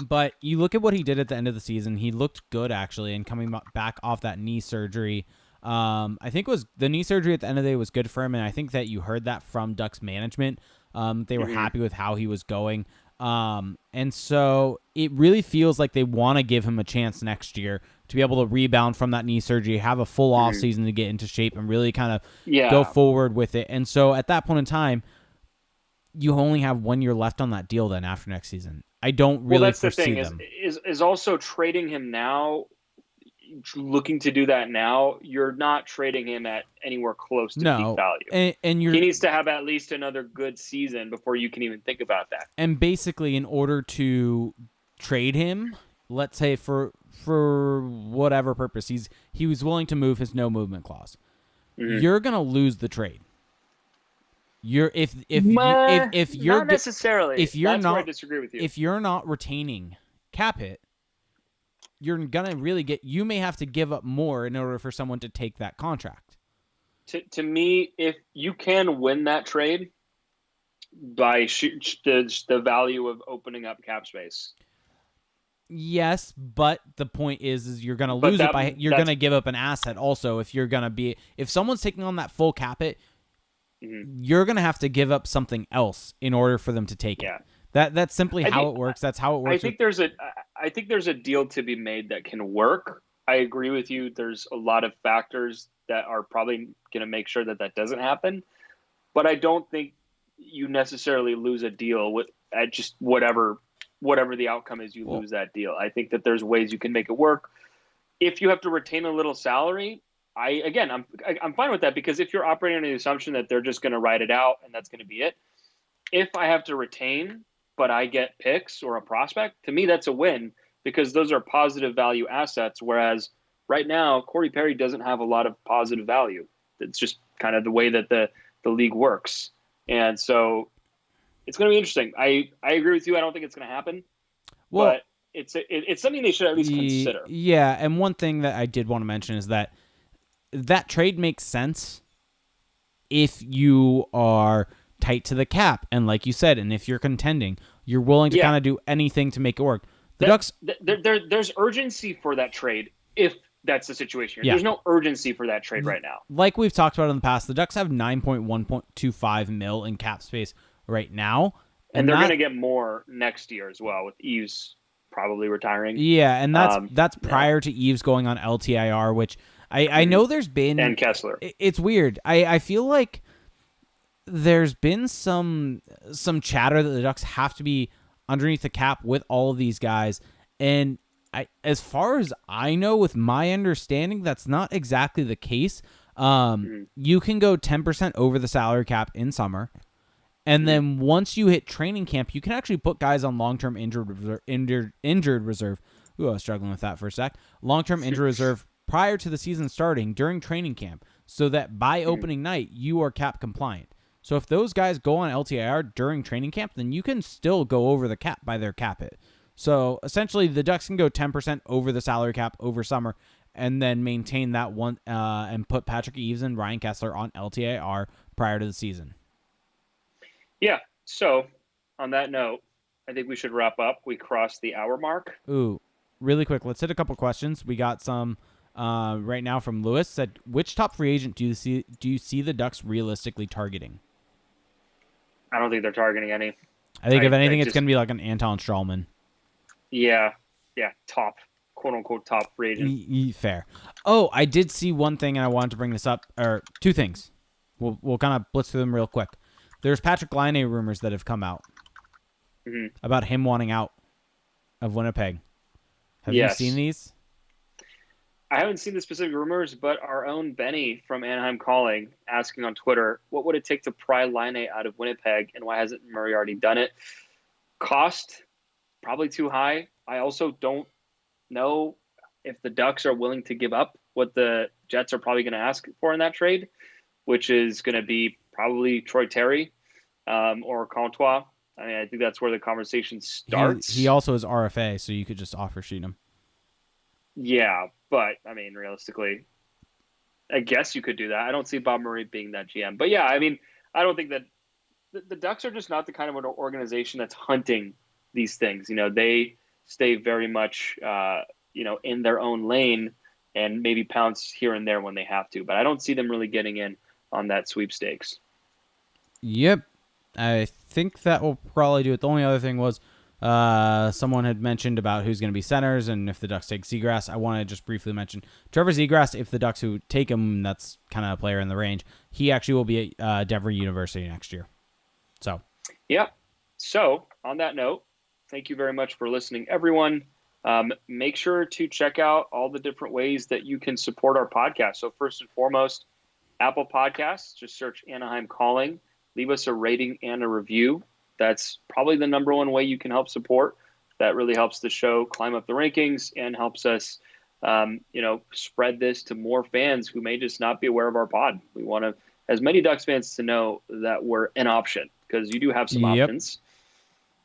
But you look at what he did at the end of the season. He looked good, actually, and coming back off that knee surgery. I think the knee surgery at the end of the day was good for him, and I think that you heard that from Ducks management. They were happy with how he was going. And so it really feels like they want to give him a chance next year to be able to rebound from that knee surgery, have a full off season to get into shape and really kind of go forward with it. And so at that point in time, you only have 1 year left on that deal then after next season. I don't really foresee them. Is also trading him now, looking to do that now, you're not trading him at anywhere close to peak value. And he needs to have at least another good season before you can even think about that. And basically, in order to trade him, let's say for whatever purpose, he was willing to move his no movement clause. You're gonna lose the trade. If you're not necessarily, that's where I disagree with you. If you're not retaining cap hit, you're gonna really you may have to give up more in order for someone to take that contract. To me, if you can win that trade by the value of opening up cap space. Yes, but the point is you're gonna lose it you're gonna give up an asset also. If someone's taking on that full cap hit, you're gonna have to give up something else in order for them to take it. That's simply how it works. That's how it works. I think there's a deal to be made that can work. I agree with you. There's a lot of factors that are probably going to make sure that doesn't happen. but I don't think you necessarily lose a deal at just whatever the outcome is. Lose that deal. I think that there's ways you can make it work. If you have to retain a little salary, I'm fine with that, because if you're operating on the assumption that they're just going to ride it out and that's going to be it, if I have to retain but I get picks or a prospect, to me that's a win, because those are positive value assets. Whereas right now, Corey Perry doesn't have a lot of positive value. It's just kind of the way that the league works. And so it's going to be interesting. I agree with you. I don't think it's going to happen, but it's something they should at least consider. Yeah, and one thing that I did want to mention is that trade makes sense if you are tight to the cap, and like you said, and if you're contending, you're willing to kind of do anything to make it work. Ducks, there's urgency for that trade if that's the situation. Yeah. There's no urgency for that trade right now. Like we've talked about in the past, the Ducks have $9.125 million in cap space right now, and they're going to get more next year as well, with Eves probably retiring. Yeah, and that's prior to Eves going on LTIR, which I know there's been, and Kessler. It's weird. I feel like there's been some chatter that the Ducks have to be underneath the cap with all of these guys, and as far as I know, with my understanding, that's not exactly the case. You can go 10% over the salary cap in summer, and then once you hit training camp, you can actually put guys on long-term injured reserve. Ooh, I was struggling with that for a sec. Long-term injured reserve prior to the season starting during training camp, so that by opening night, you are cap compliant. So if those guys go on LTIR during training camp, then you can still go over the cap by their cap hit. So essentially, the Ducks can go 10% over the salary cap over summer, and then maintain that one and put Patrick Eves and Ryan Kessler on LTIR prior to the season. Yeah. So on that note, I think we should wrap up. We crossed the hour mark. Ooh, really quick. Let's hit a couple questions. We got some right now from Lewis. Said, which top free agent do you see the Ducks realistically targeting? I don't think they're targeting any. I think if anything, it's going to be like an Anton Strahlman. Yeah, top, quote-unquote top free agent. Fair. Oh, I did see one thing, and I wanted to bring this up, or two things. We'll kind of blitz through them real quick. There's Patrick Laine rumors that have come out about him wanting out of Winnipeg. Have you seen these? I haven't seen the specific rumors, but our own Benny from Anaheim Calling asking on Twitter, what would it take to pry Laine out of Winnipeg, and why hasn't Murray already done it? Cost, probably too high. I also don't know if the Ducks are willing to give up what the Jets are probably going to ask for in that trade, which is going to be probably Troy Terry or Comtois. I mean, I think that's where the conversation starts. He also is RFA, so you could just offer sheet him. Yeah, but, I mean, realistically, I guess you could do that. I don't see Bob Murray being that GM. But, yeah, I mean, I don't think that the Ducks are just not the kind of an organization that's hunting these things. You know, they stay very much, in their own lane and maybe pounce here and there when they have to. But I don't see them really getting in on that sweepstakes. Yep. I think that will probably do it. The only other thing was someone had mentioned about who's going to be centers and if the Ducks take Zegras. I want to just briefly mention Trevor Zegras. If the Ducks who take him, that's kind of a player in the range. He actually will be at Denver University next year. So, yeah. So on that note, thank you very much for listening, everyone. Make sure to check out all the different ways that you can support our podcast. So first and foremost, Apple Podcasts, just search Anaheim Calling. Leave us a rating and a review. That's probably the number one way you can help support. That really helps the show climb up the rankings and helps us, spread this to more fans who may just not be aware of our pod. We want as many Ducks fans to know that we're an option, because you do have some options.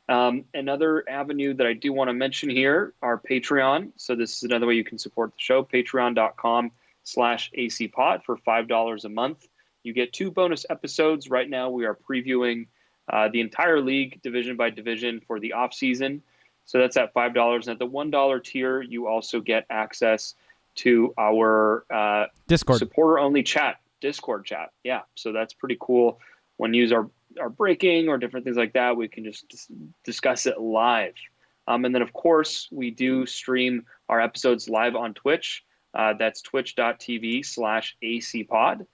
Another avenue that I do want to mention here, our Patreon. So this is another way you can support the show, patreon.com/ACPod for $5 a month. You get 2 bonus episodes. Right now we are previewing the entire league division by division for the off season. So that's at $5. And at the $1 tier, you also get access to our Discord supporter only Discord chat. Yeah. So that's pretty cool. When news are breaking or different things like that, we can just discuss it live. And then of course we do stream our episodes live on Twitch. That's twitch.tv/ACPod.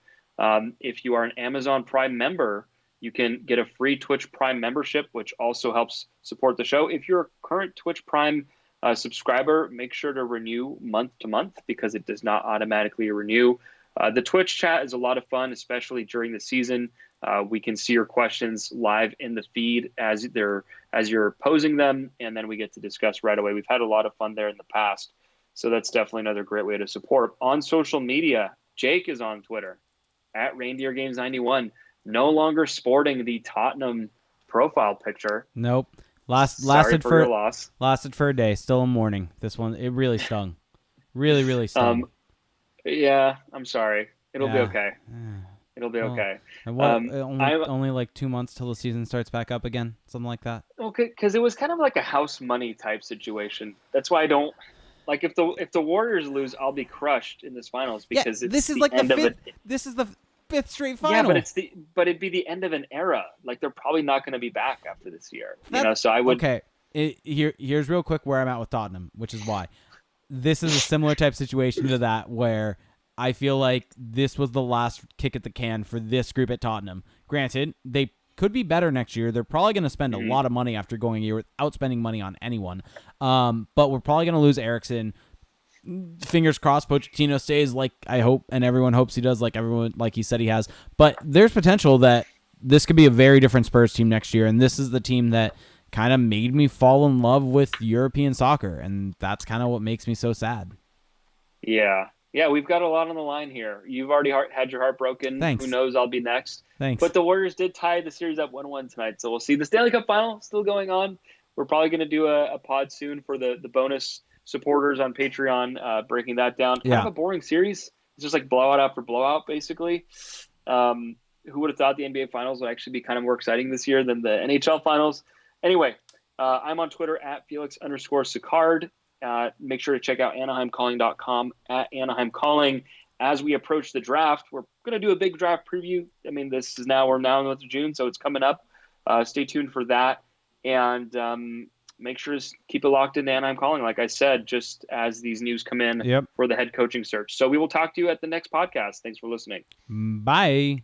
If you are an Amazon Prime member, You can get a free Twitch Prime membership, which also helps support the show. If you're a current Twitch Prime subscriber, make sure to renew month to month because it does not automatically renew. The Twitch chat is a lot of fun, especially during the season. We can see your questions live in the feed as you're posing them, and then we get to discuss right away. We've had a lot of fun there in the past, so that's definitely another great way to support. On social media, Jake is on Twitter at Reindeer Games 91. No longer sporting the Tottenham profile picture. Nope. Sorry for your loss. Lasted for a day. Still in mourning. This one, it really stung. Really, really stung. Yeah, I'm sorry. It'll be okay. It'll be okay. And what, only like 2 months till the season starts back up again? Something like that? Okay, because it was kind of like a house money type situation. That's why I don't... Like, if the Warriors lose, I'll be crushed in this finals because this is like the fifth straight final. Yeah, but it'd be the end of an era. Like, they're probably not going to be back after this year. So I would. Okay, here's real quick where I'm at with Tottenham, which is why this is a similar type situation to that where I feel like this was the last kick at the can for this group at Tottenham. Granted, they could be better next year. They're probably going to spend a lot of money after going a year without spending money on anyone. But we're probably going to lose Eriksen. Fingers crossed Pochettino stays like I hope and everyone hopes he does, like he said he has. But there's potential that this could be a very different Spurs team next year, and this is the team that kind of made me fall in love with European soccer, and that's kind of what makes me so sad. Yeah, we've got a lot on the line here. You've already had your heart broken. Thanks. Who knows? I'll be next. Thanks. But the Warriors did tie the series up 1-1 tonight, so we'll see. The Stanley Cup final still going on. We're probably going to do a pod soon for the bonus supporters on Patreon, breaking that down. Kind of a boring series. It's just like blowout after blowout, basically. Who would have thought the NBA Finals would actually be kind of more exciting this year than the NHL Finals? Anyway, I'm on Twitter at Felix_Sicard. Make sure to check out AnaheimCalling.com at AnaheimCalling. As we approach the draft, we're going to do a big draft preview. I mean, we're now in the month of June, so it's coming up. Stay tuned for that. And make sure to keep it locked into Anaheim Calling, like I said, just as these news come in for the head coaching search. So we will talk to you at the next podcast. Thanks for listening. Bye.